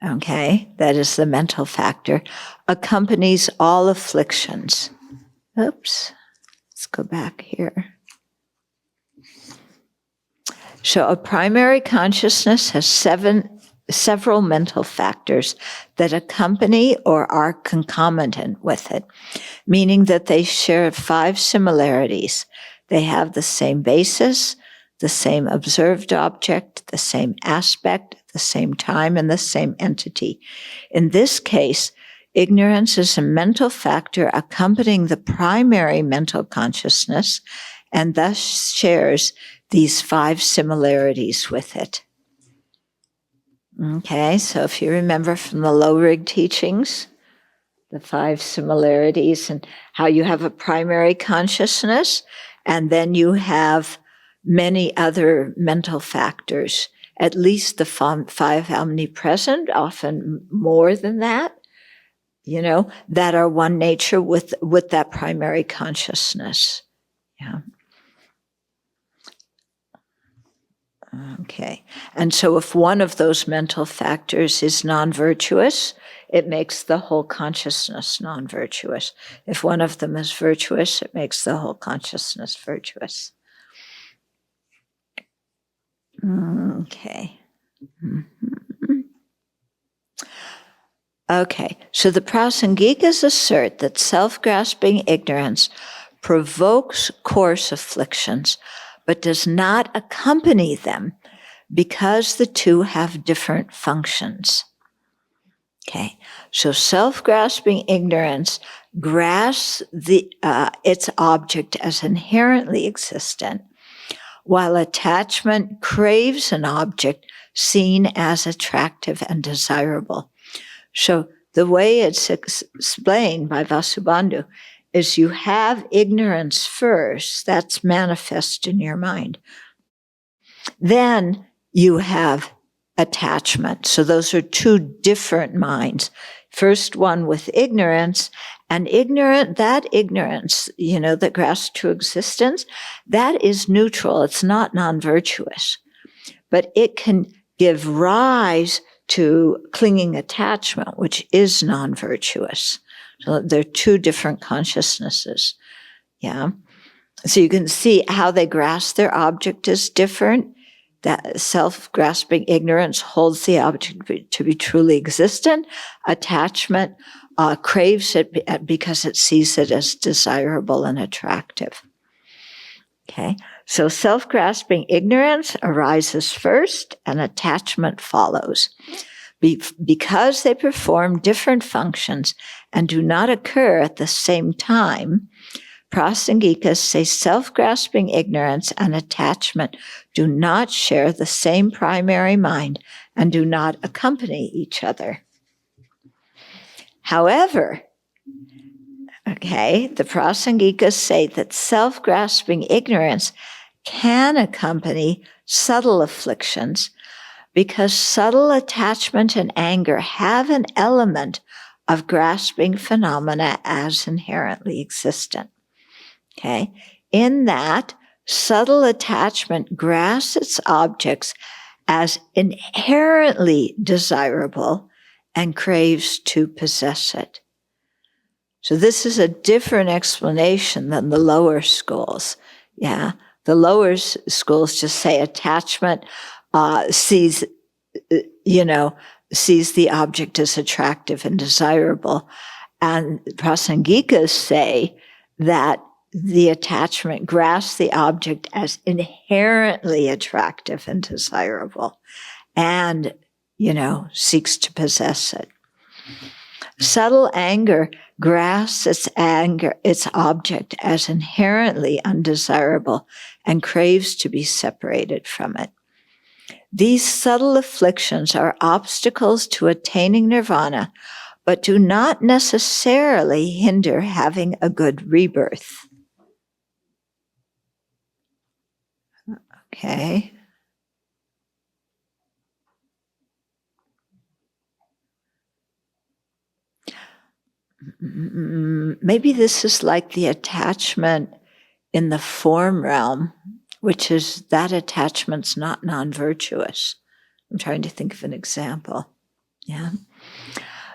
okay, that is the mental factor, accompanies all afflictions. Oops, let's go back here. So a primary consciousness has several mental factors that accompany or are concomitant with it, meaning that they share 5 similarities. They have the same basis, the same observed object, the same aspect, the same time, and the same entity. In this case, ignorance is a mental factor accompanying the primary mental consciousness and thus shares these 5 similarities with it. Okay, so if you remember from the low rig teachings, the 5 similarities and how you have a primary consciousness, and then you have many other mental factors, at least the 5 omnipresent, often more than that, that are one nature with that primary consciousness. Yeah. Okay. And so if one of those mental factors is non-virtuous, it makes the whole consciousness non-virtuous. If one of them is virtuous, it makes the whole consciousness virtuous. Okay. Mm-hmm. Okay. So the Prasangikas assert that self-grasping ignorance provokes coarse afflictions, but does not accompany them because the two have different functions. Okay, so self-grasping ignorance grasps its object as inherently existent, while attachment craves an object seen as attractive and desirable. So the way it's explained by Vasubandhu is you have ignorance first, that's manifest in your mind. Then you have attachment. So those are 2 different minds. First one with ignorance, and that ignorance, that grasps to existence, that is neutral. It's not non-virtuous. But it can give rise to clinging attachment, which is non-virtuous. So they're 2 different consciousnesses. Yeah. So you can see how they grasp their object is different. That self-grasping ignorance holds the object to be truly existent. Attachment craves it because it sees it as desirable and attractive. Okay. So self-grasping ignorance arises first and attachment follows. Because they perform different functions and do not occur at the same time, Prasangikas say self-grasping ignorance and attachment do not share the same primary mind and do not accompany each other. However, the Prasangikas say that self-grasping ignorance can accompany subtle afflictions because subtle attachment and anger have an element of grasping phenomena as inherently existent. Okay, in that subtle attachment grasps its objects as inherently desirable and craves to possess it. So this is a different explanation than the lower schools. Yeah, the lower schools just say attachment sees the object as attractive and desirable, and Prasangikas say that the attachment grasps the object as inherently attractive and desirable and, seeks to possess it. Subtle anger grasps its object as inherently undesirable and craves to be separated from it. These subtle afflictions are obstacles to attaining nirvana, but do not necessarily hinder having a good rebirth. Okay. Maybe this is like the attachment in the form realm, which is that attachment's not non-virtuous. I'm trying to think of an example. Yeah.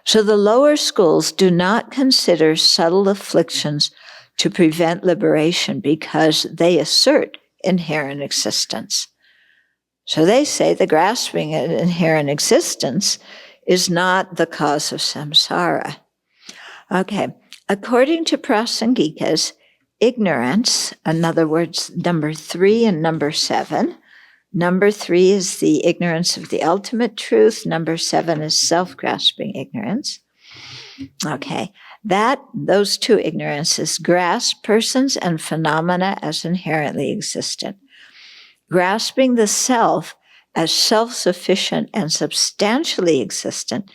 So the lower schools do not consider subtle afflictions to prevent liberation because they assert inherent existence. So they say the grasping at inherent existence is not the cause of samsara. Okay, according to Prasangikas, ignorance, in other words, number 3 and number 7. Number 3 is the ignorance of the ultimate truth. Number 7 is self-grasping ignorance. Okay, those two ignorances grasp persons and phenomena as inherently existent. Grasping the self as self-sufficient and substantially existent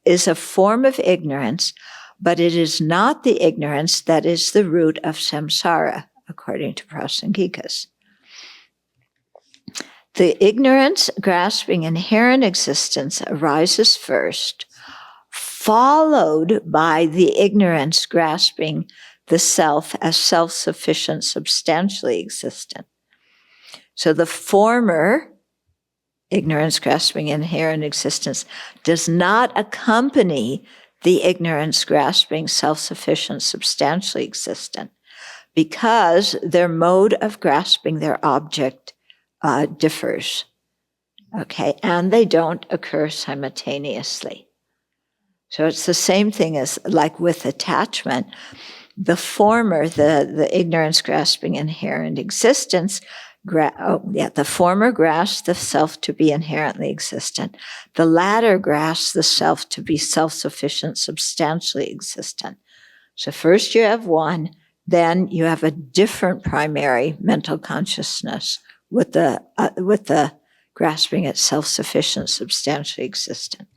is a form of ignorance, but it is not the ignorance that is the root of samsara, according to Prasangikas. The ignorance grasping inherent existence arises first, followed by the ignorance grasping the self as self-sufficient, substantially existent. So the former, ignorance grasping inherent existence, does not accompany the ignorance grasping self-sufficient, substantially existent, because their mode of grasping their object differs. Okay, and they don't occur simultaneously. So it's the same thing as like with attachment. The former, the ignorance grasping inherent existence, the former grasps the self to be inherently existent. The latter grasps the self to be self-sufficient, substantially existent. So first you have one, then you have a different primary mental consciousness with the grasping at self-sufficient, substantially existent.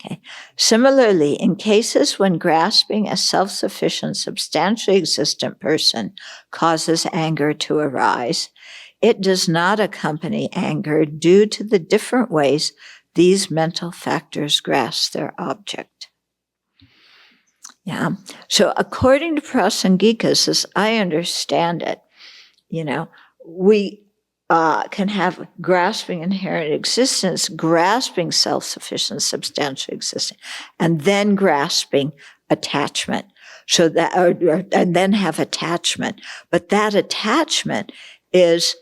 Okay. Similarly, in cases when grasping a self-sufficient, substantially existent person causes anger to arise, it does not accompany anger due to the different ways these mental factors grasp their object. Yeah. So according to Prasangikas, as I understand it, we can have grasping inherent existence, grasping self-sufficient, substantial existence, and then grasping attachment. So that, and then have attachment. But that attachment is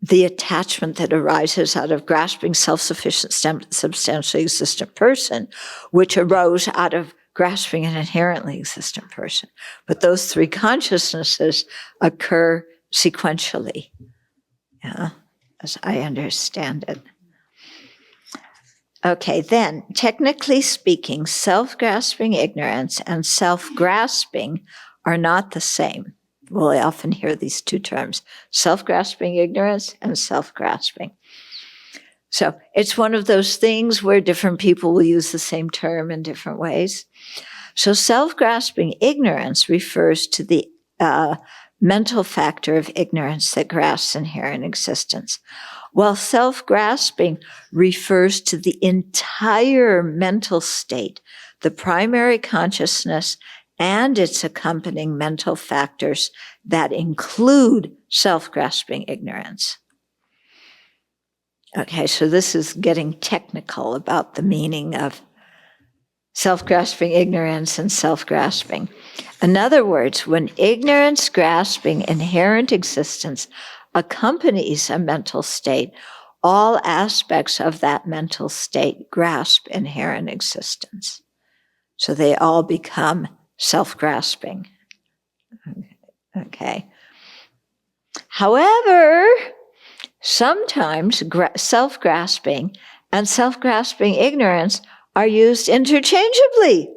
the attachment that arises out of grasping self-sufficient, substantially existent person, which arose out of grasping an inherently existent person. But those three consciousnesses occur sequentially, as I understand it. Okay, then, technically speaking, self-grasping ignorance and self-grasping are not the same. Well, I often hear these two terms, self-grasping ignorance and self-grasping. So it's one of those things where different people will use the same term in different ways. So self-grasping ignorance refers to the mental factor of ignorance that grasps inherent existence, while self-grasping refers to the entire mental state, the primary consciousness, and its accompanying mental factors that include self-grasping ignorance. Okay, so this is getting technical about the meaning of self-grasping ignorance and self-grasping. In other words, when ignorance grasping inherent existence accompanies a mental state, all aspects of that mental state grasp inherent existence. So they all become self-grasping. Okay. However, sometimes self-grasping and self-grasping ignorance are used interchangeably.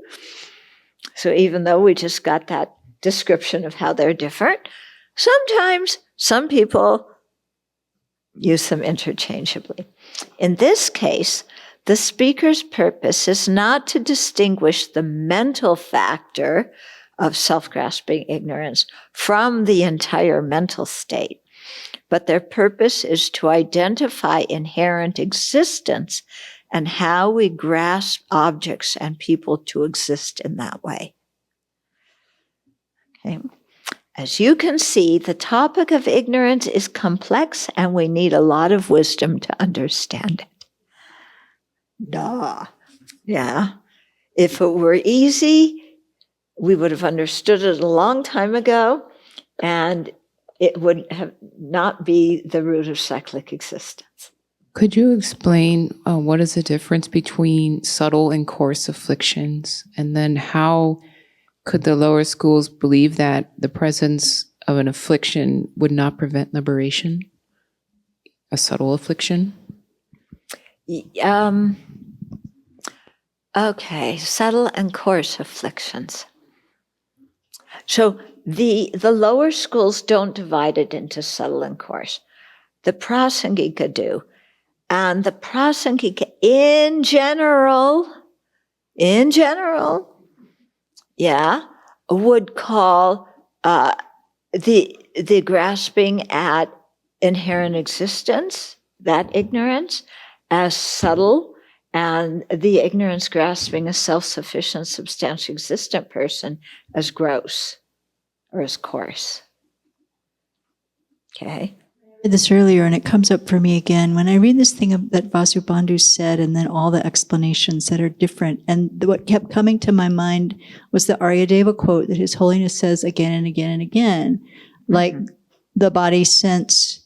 So even though we just got that description of how they're different, sometimes some people use them interchangeably. In this case, the speaker's purpose is not to distinguish the mental factor of self-grasping ignorance from the entire mental state, but their purpose is to identify inherent existence and how we grasp objects and people to exist in that way. Okay. As you can see, the topic of ignorance is complex and we need a lot of wisdom to understand it. Duh. Yeah. If it were easy, we would have understood it a long time ago, and it would have not be the root of cyclic existence. Could you explain what is the difference between subtle and coarse afflictions? And then how could the lower schools believe that the presence of an affliction would not prevent liberation? A subtle affliction? Okay, subtle and coarse afflictions. So the lower schools don't divide it into subtle and coarse. The Prasangika do. And the Prasangika in general, yeah, would call the grasping at inherent existence, that ignorance, as subtle, and the ignorance grasping a self-sufficient, substantially existent person as gross or as coarse. Okay. I read this earlier, and it comes up for me again when I read this thing that Vasubandhu said, and then all the explanations that are different. And what kept coming to my mind was the Aryadeva quote that His Holiness says again and again and again, like the body sense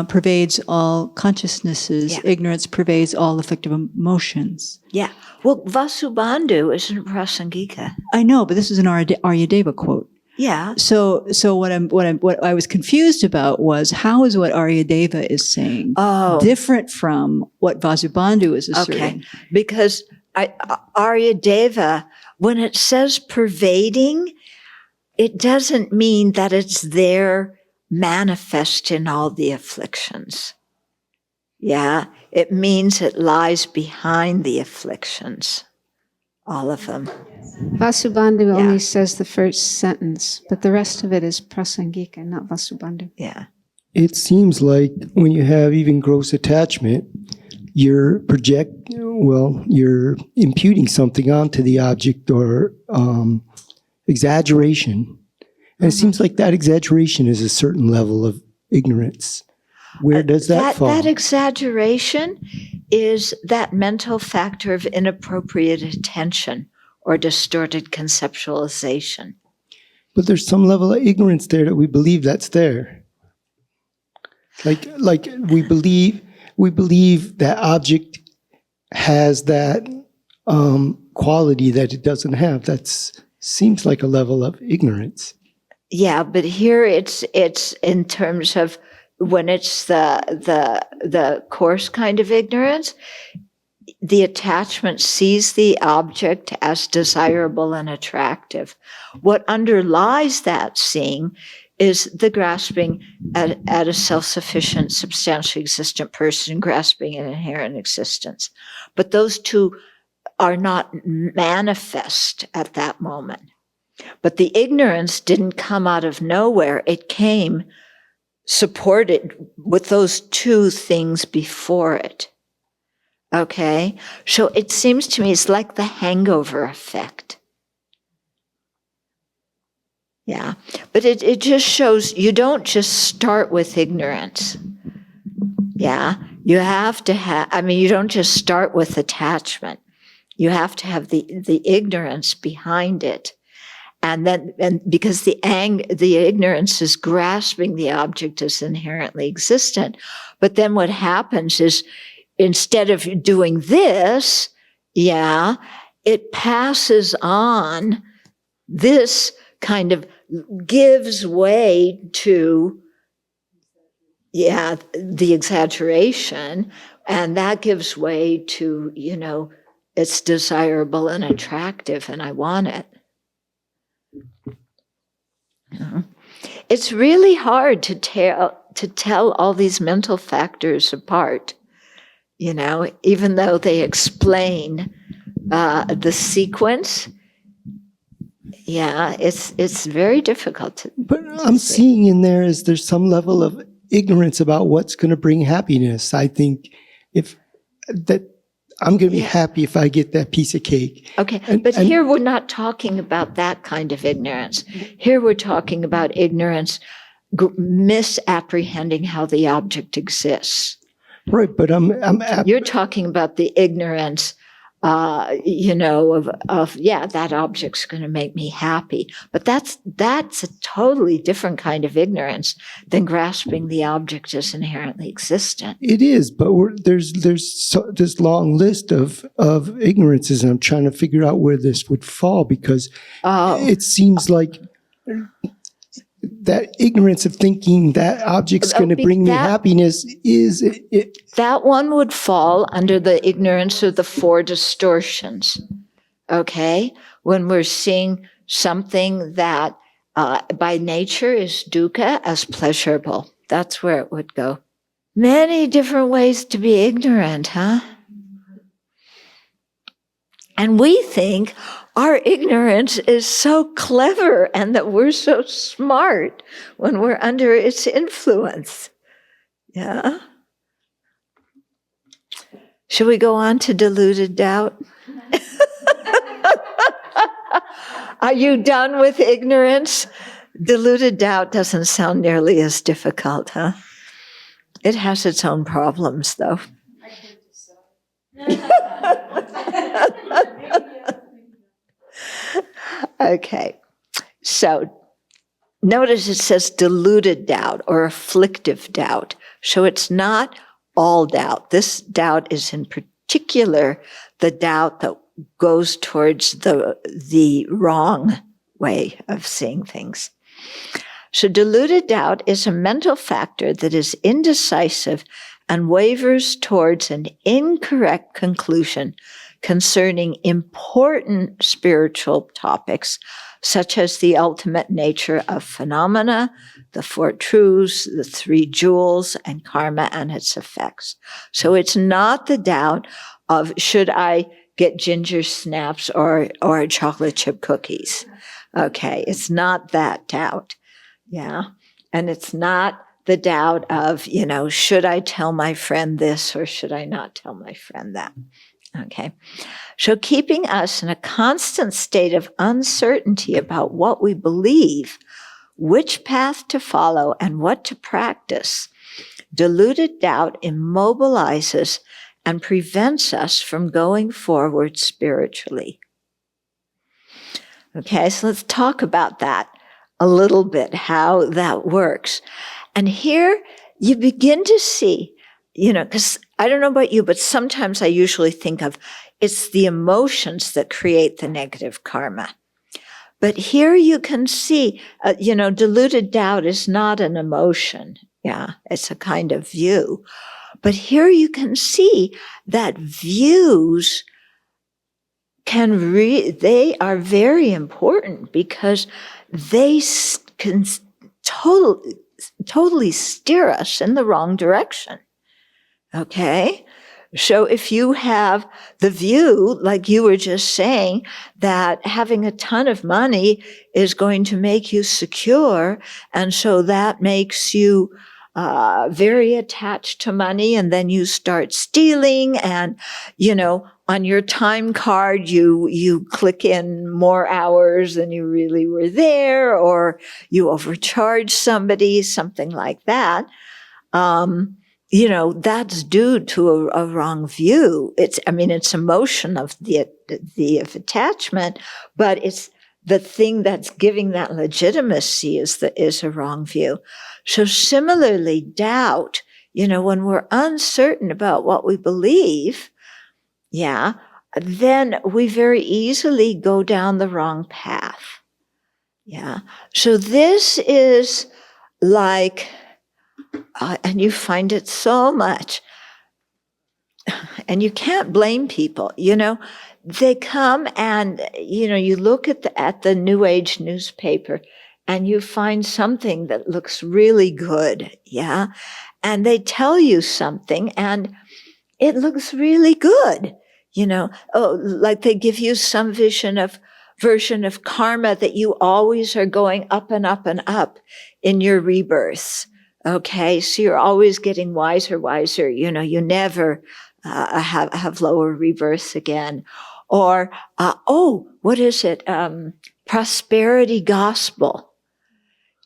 pervades all consciousnesses, ignorance pervades all affective emotions. Yeah. Well, Vasubandhu isn't Prasangika. I know, but this is an Aryadeva quote. Yeah. So what I was confused about was how is what Aryadeva is saying different from what Vasubandhu is asserting? Okay. Because Aryadeva, when it says pervading, it doesn't mean that it's there manifest in all the afflictions. Yeah. It means it lies behind the afflictions. All of them. Vasubandhu only says the first sentence, but the rest of it is Prasangika, not Vasubandhu. Yeah. It seems like when you have even gross attachment, you're imputing something onto the object or exaggeration. And it seems like that exaggeration is a certain level of ignorance. Where does that fall? That exaggeration is that mental factor of inappropriate attention or distorted conceptualization. But there's some level of ignorance there that we believe that's there. Like we believe that object has that quality that it doesn't have. That seems like a level of ignorance. Yeah, but here it's in terms of when it's the coarse kind of ignorance, the attachment sees the object as desirable and attractive. What underlies that seeing is the grasping at a self-sufficient, substantially existent person, grasping an inherent existence. But those two are not manifest at that moment. But the ignorance didn't come out of nowhere. It came supported with those two things before it. Okay? So it seems to me it's like the hangover effect. Yeah. But it just shows you don't just start with ignorance. Yeah. You have to have, you don't just start with attachment. You have to have the ignorance behind it. And because the ignorance is grasping the object as inherently existent. But then what happens is instead of doing this, it passes on, this kind of gives way to, the exaggeration. And that gives way to, it's desirable and attractive and I want it. It's really hard to tell all these mental factors apart, even though they explain the sequence. Yeah, it's very difficult to. But I'm seeing in there is there's some level of ignorance about what's going to bring happiness. I think I'm going to be happy if I get that piece of cake. Okay, but here we're not talking about that kind of ignorance. Here we're talking about ignorance, misapprehending how the object exists. Right, but you're talking about the ignorance, that object's going to make me happy. But that's a totally different kind of ignorance than grasping the object as inherently existent. It is, but there's this long list of ignorances, and I'm trying to figure out where this would fall, because it seems like that ignorance of thinking that object's going to bring me happiness is it. That one would fall under the ignorance of the four distortions. Okay? When we're seeing something that by nature is dukkha as pleasurable. That's where it would go. Many different ways to be ignorant, huh? And we think our ignorance is so clever and that we're so smart when we're under its influence. Yeah? Should we go on to deluded doubt? Are you done with ignorance? Deluded doubt doesn't sound nearly as difficult, huh? It has its own problems, though. Okay, so notice it says deluded doubt or afflictive doubt. So it's not all doubt. This doubt is in particular the doubt that goes towards the wrong way of seeing things. So deluded doubt is a mental factor that is indecisive and wavers towards an incorrect conclusion concerning important spiritual topics, such as the ultimate nature of phenomena, the four truths, the three jewels, and karma and its effects. So it's not the doubt of should I get ginger snaps or chocolate chip cookies. Okay, it's not that doubt. Yeah, and it's not the doubt of, should I tell my friend this or should I not tell my friend that? Okay. So keeping us in a constant state of uncertainty about what we believe, which path to follow, and what to practice, deluded doubt immobilizes and prevents us from going forward spiritually. Okay, so let's talk about that a little bit, how that works. And here you begin to see, because I don't know about you, but sometimes I usually think of it's the emotions that create the negative karma. But here you can see, deluded doubt is not an emotion. Yeah, it's a kind of view. But here you can see that views they are very important because they can totally steer us in the wrong direction. Okay? So if you have the view, like you were just saying, that having a ton of money is going to make you secure, and so that makes you very attached to money, and then you start stealing, and, on your time card, you click in more hours than you really were there, or you overcharge somebody, something like that. That's due to a wrong view. It's emotion of of attachment, but it's the thing that's giving that legitimacy is a wrong view. So similarly, doubt, when we're uncertain about what we believe, then we very easily go down the wrong path. Yeah. So this is like, and you find it so much, and you can't blame people, they come and, you look at the New Age newspaper and you find something that looks really good, yeah? And they tell you something and it looks really good, like they give you some version of karma that you always are going up and up and up in your rebirths. Okay, so you're always getting wiser, you never have lower rebirths again. Or, what is it? Prosperity gospel.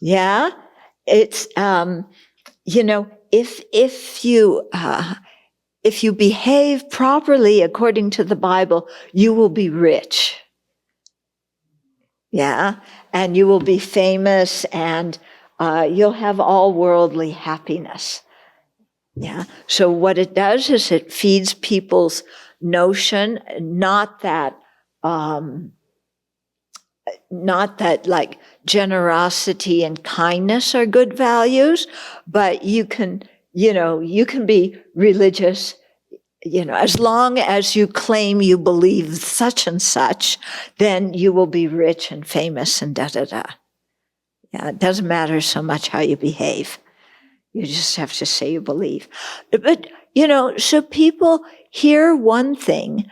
Yeah, it's, if you behave properly according to the Bible, you will be rich. Yeah, and you will be famous, and you'll have all worldly happiness. Yeah, so what it does is it feeds people's notion, not that like generosity and kindness are good values, but you can be religious, as long as you claim you believe such and such, then you will be rich and famous and da-da-da. Yeah, it doesn't matter so much how you behave. You just have to say you believe. But, so people hear one thing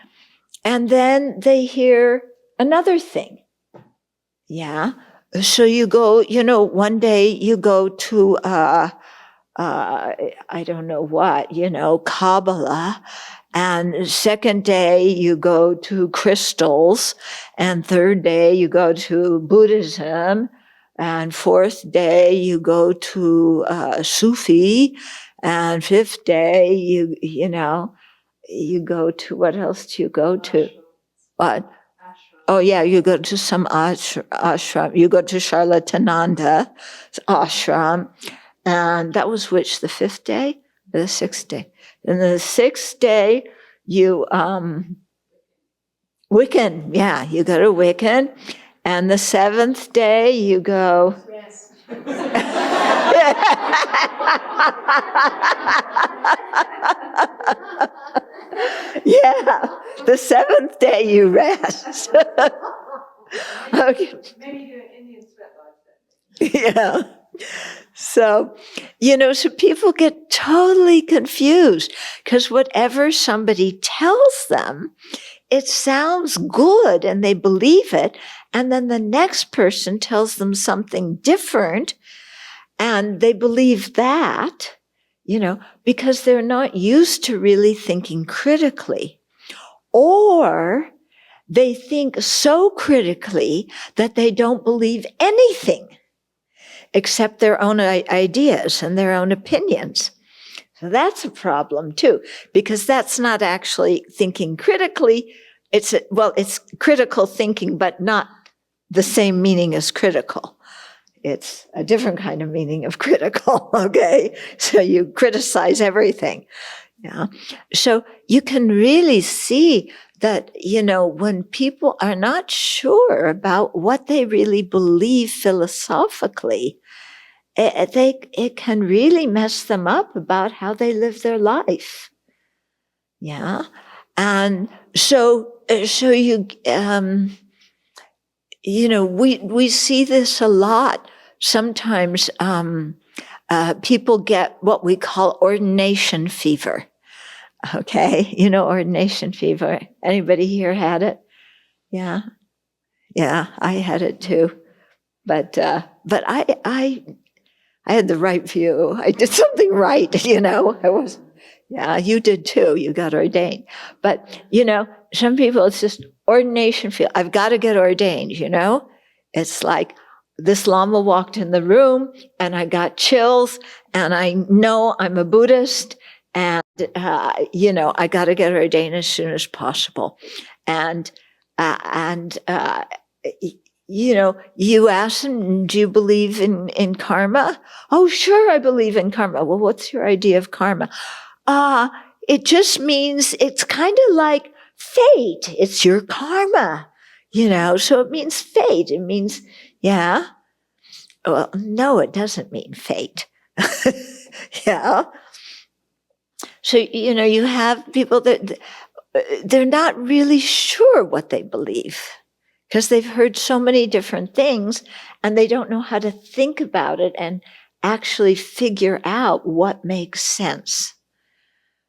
and then they hear another thing. Yeah. So you go, one day you go to, I don't know what, Kabbalah. And second day you go to crystals. And third day you go to Buddhism. And fourth day you go to Sufi. And fifth day you go to, what else do you go to? What? Oh, yeah, you go to some ashram. You go to Charlatananda ashram. And that was which, the fifth day or the sixth day? And the sixth day, you, Wiccan. Yeah, you go to Wiccan. And the seventh day, you go. Rest. Yeah, the seventh day you rest. Okay. Maybe do an Indian sweat lodge then. Yeah. So, so people get totally confused because whatever somebody tells them, it sounds good and they believe it. And then the next person tells them something different and they believe that, because they're not used to really thinking critically. Or they think so critically that they don't believe anything except their own ideas and their own opinions. So that's a problem too, because that's not actually thinking critically. It's critical thinking, but not the same meaning as critical. It's a different kind of meaning of critical, okay? So you criticize everything. Yeah. So you can really see that, when people are not sure about what they really believe philosophically, it can really mess them up about how they live their life. Yeah. And so you, we see this a lot. Sometimes people get what we call ordination fever. Okay, ordination fever. Anybody here had it? Yeah, I had it too. But I had the right view. I did something right. I was. Yeah, you did too. You got ordained. But some people, it's just ordination fever. I've got to get ordained. It's like this Lama walked in the room, and I got chills, and I know I'm a Buddhist. And, I got to get ordained as soon as possible. And you ask them, do you believe in karma? Oh, sure, I believe in karma. Well, what's your idea of karma? It just means it's kind of like fate. It's your karma, so it means fate. It means, yeah. Well, no, it doesn't mean fate. Yeah. So, you have people that they're not really sure what they believe. because they've heard so many different things and they don't know how to think about it and actually figure out what makes sense.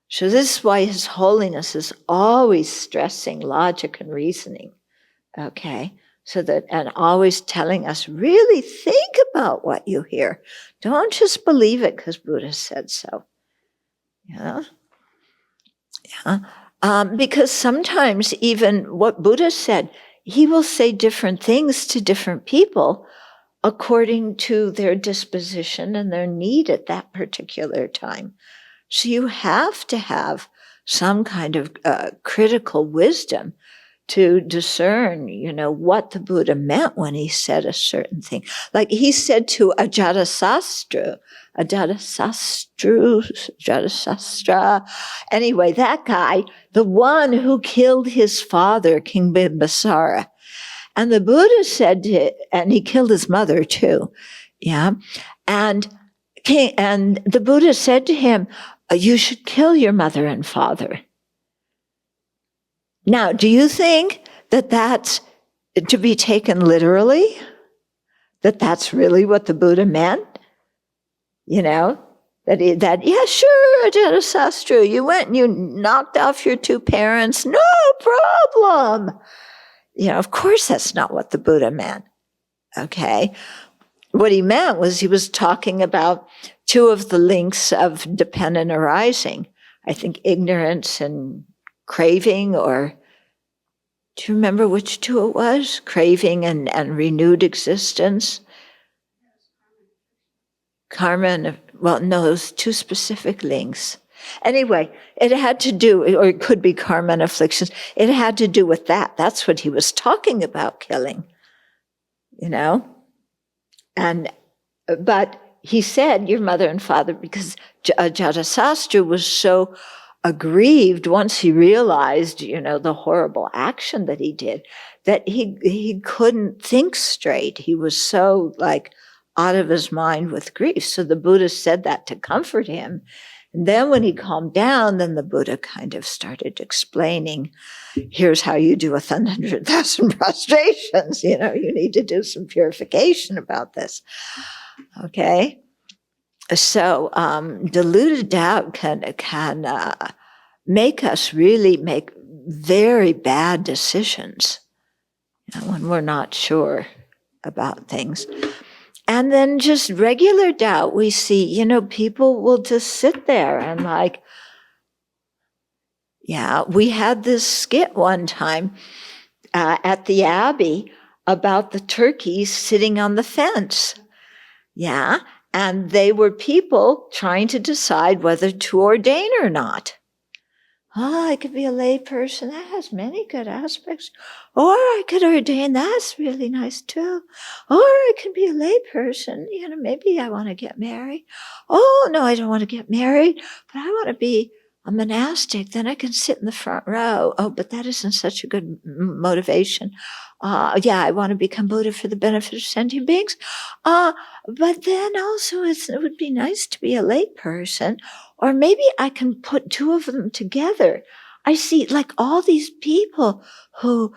So this is why His Holiness is always stressing logic and reasoning, okay? So that, and always telling us, really think about what you hear. Don't just believe it because Buddha said so. Yeah. Because sometimes even what Buddha said, he will say different things to different people according to their disposition and their need at that particular time. So you have to have some kind of critical wisdom to discern, what the Buddha meant when he said a certain thing. Like he said to Ajatasastra, anyway, that guy, the one who killed his father, King Bimbisara. And the Buddha said and he killed his mother too. Yeah. And the Buddha said to him, you should kill your mother and father. Now, do you think that that's to be taken literally? That that's really what the Buddha meant? Yeah, sure, Ajatasastra, you went and you knocked off your two parents, no problem. Of course that's not what the Buddha meant, okay? What he meant was he was talking about two of the links of dependent arising. I think ignorance and craving, or do you remember which two it was? Craving and renewed existence. Karma and, those two specific links. Anyway, it had to do, or it could be karma and afflictions. It had to do with that. That's what he was talking about killing, but he said your mother and father, because Ajatasastra was so aggrieved once he realized, the horrible action that he did, that he couldn't think straight. He was so out of his mind with grief. So the Buddha said that to comfort him. And then when he calmed down, then the Buddha kind of started explaining, here's how you do 100,000 prostrations. You need to do some purification about this. Okay. So deluded doubt can make us really make very bad decisions when we're not sure about things. And then just regular doubt, we see, people will just sit there and we had this skit one time at the Abbey about the turkeys sitting on the fence. Yeah. And they were people trying to decide whether to ordain or not. I could be a lay person. That has many good aspects. Or I could ordain. That's really nice too. Or I could be a lay person. Maybe I want to get married. Oh, no, I don't want to get married, but I want to be a monastic. Then I can sit in the front row. Oh, but that isn't such a good motivation. I want to become Buddha for the benefit of sentient beings. But then also it would be nice to be a lay person. Or maybe I can put two of them together. I see all these people who,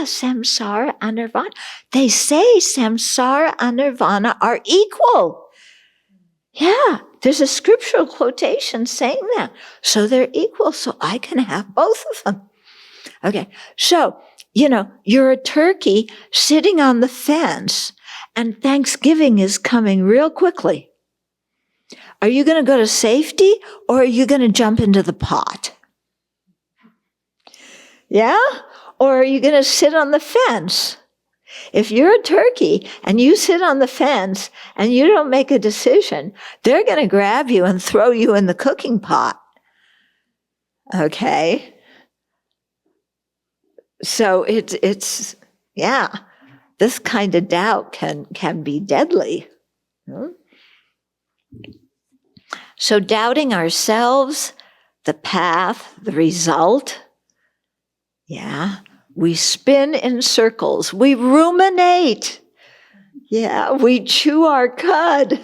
samsara and nirvana. They say samsara and nirvana are equal. Yeah, there's a scriptural quotation saying that. So they're equal, so I can have both of them. Okay, so, you're a turkey sitting on the fence and Thanksgiving is coming real quickly. Are you going to go to safety or are you going to jump into the pot? Yeah? Or are you going to sit on the fence? If you're a turkey and you sit on the fence and you don't make a decision, they're going to grab you and throw you in the cooking pot. Okay? So it's this kind of doubt can be deadly. So doubting ourselves, the path, the result, we spin in circles. We ruminate. We chew our cud.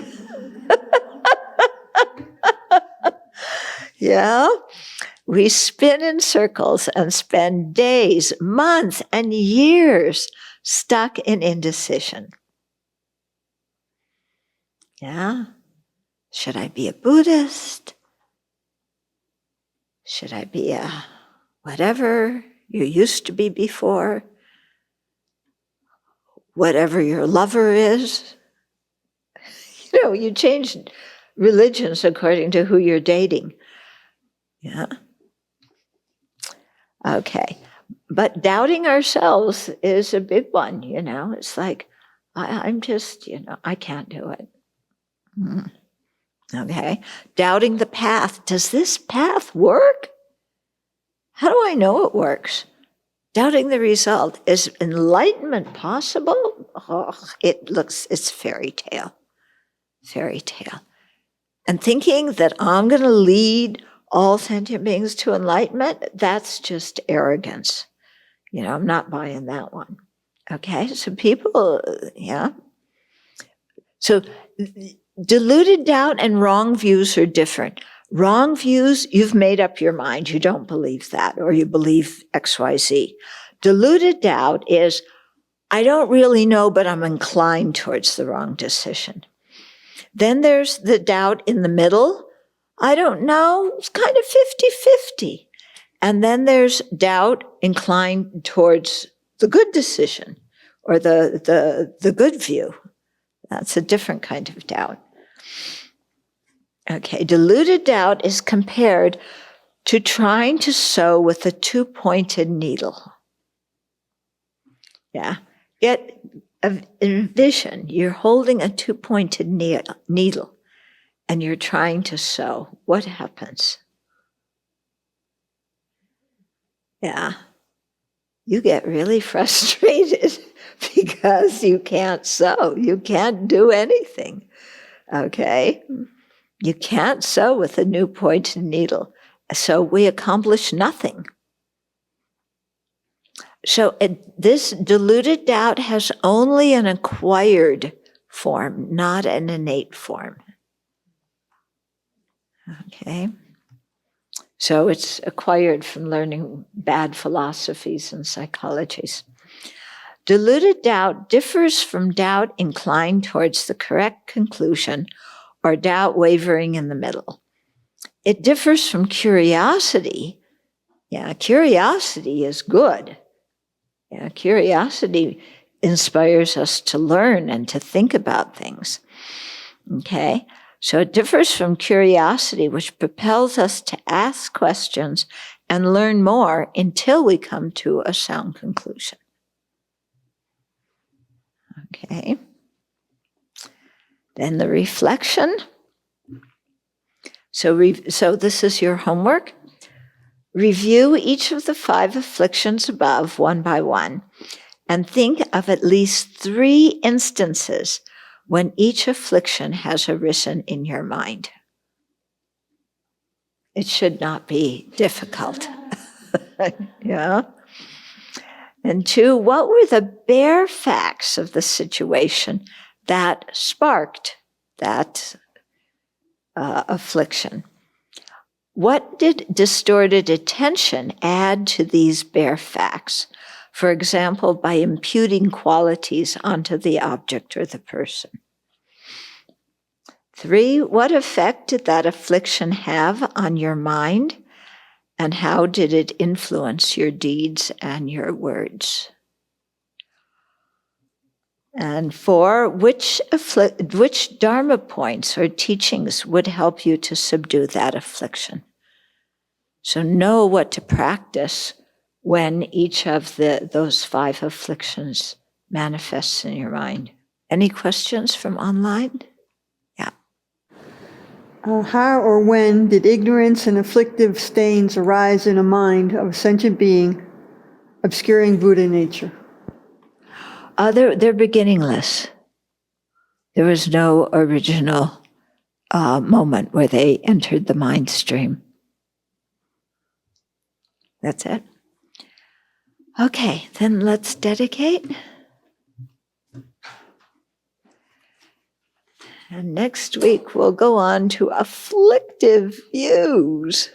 We spin in circles and spend days, months, and years stuck in indecision. Yeah? Should I be a Buddhist? Should I be a whatever you used to be before? Whatever your lover is? You change religions according to who you're dating. Yeah? Okay. But doubting ourselves is a big one, It's like, I'm just, I can't do it. Okay. Doubting the path. Does this path work? How do I know it works? Doubting the result. Is enlightenment possible? Oh, it's fairy tale. Fairy tale. And thinking that I'm going to lead all sentient beings to enlightenment, that's just arrogance. I'm not buying that one. Okay, so people, yeah. So deluded doubt and wrong views are different. Wrong views, you've made up your mind. You don't believe that, or you believe XYZ. Deluded doubt is, I don't really know, but I'm inclined towards the wrong decision. Then there's the doubt in the middle. I don't know, it's kind of 50-50. And then there's doubt inclined towards the good decision or the good view. That's a different kind of doubt. Okay, deluded doubt is compared to trying to sew with a two-pointed needle. Yeah, envision you're holding a two-pointed needle and you're trying to sew. What happens? Yeah, you get really frustrated because you can't sew. You can't do anything, okay? You can't sew with a new pointed needle. So we accomplish nothing. So this deluded doubt has only an acquired form, not an innate form. Okay? So it's acquired from learning bad philosophies and psychologies. Deluded doubt differs from doubt inclined towards the correct conclusion or doubt wavering in the middle. It differs from curiosity. Yeah, curiosity is good. Yeah, curiosity inspires us to learn and to think about things. Okay? So it differs from curiosity, which propels us to ask questions and learn more until we come to a sound conclusion. Okay. Then the reflection. So this is your homework. Review each of the 5 afflictions above one by one, and think of at least 3 instances when each affliction has arisen in your mind. It should not be difficult. Yeah. And 2, what were the bare facts of the situation that sparked that affliction? What did distorted attention add to these bare facts? For example, by imputing qualities onto the object or the person. 3, what effect did that affliction have on your mind? And how did it influence your deeds and your words? And 4, which Dharma points or teachings would help you to subdue that affliction? So know what to practice when each of those 5 afflictions manifests in your mind. Any questions from online? Yeah. How or when did ignorance and afflictive stains arise in a mind of a sentient being, obscuring Buddha nature? They're beginningless. There was no original moment where they entered the mind stream. That's it. Okay, then let's dedicate. And next week we'll go on to afflictive views.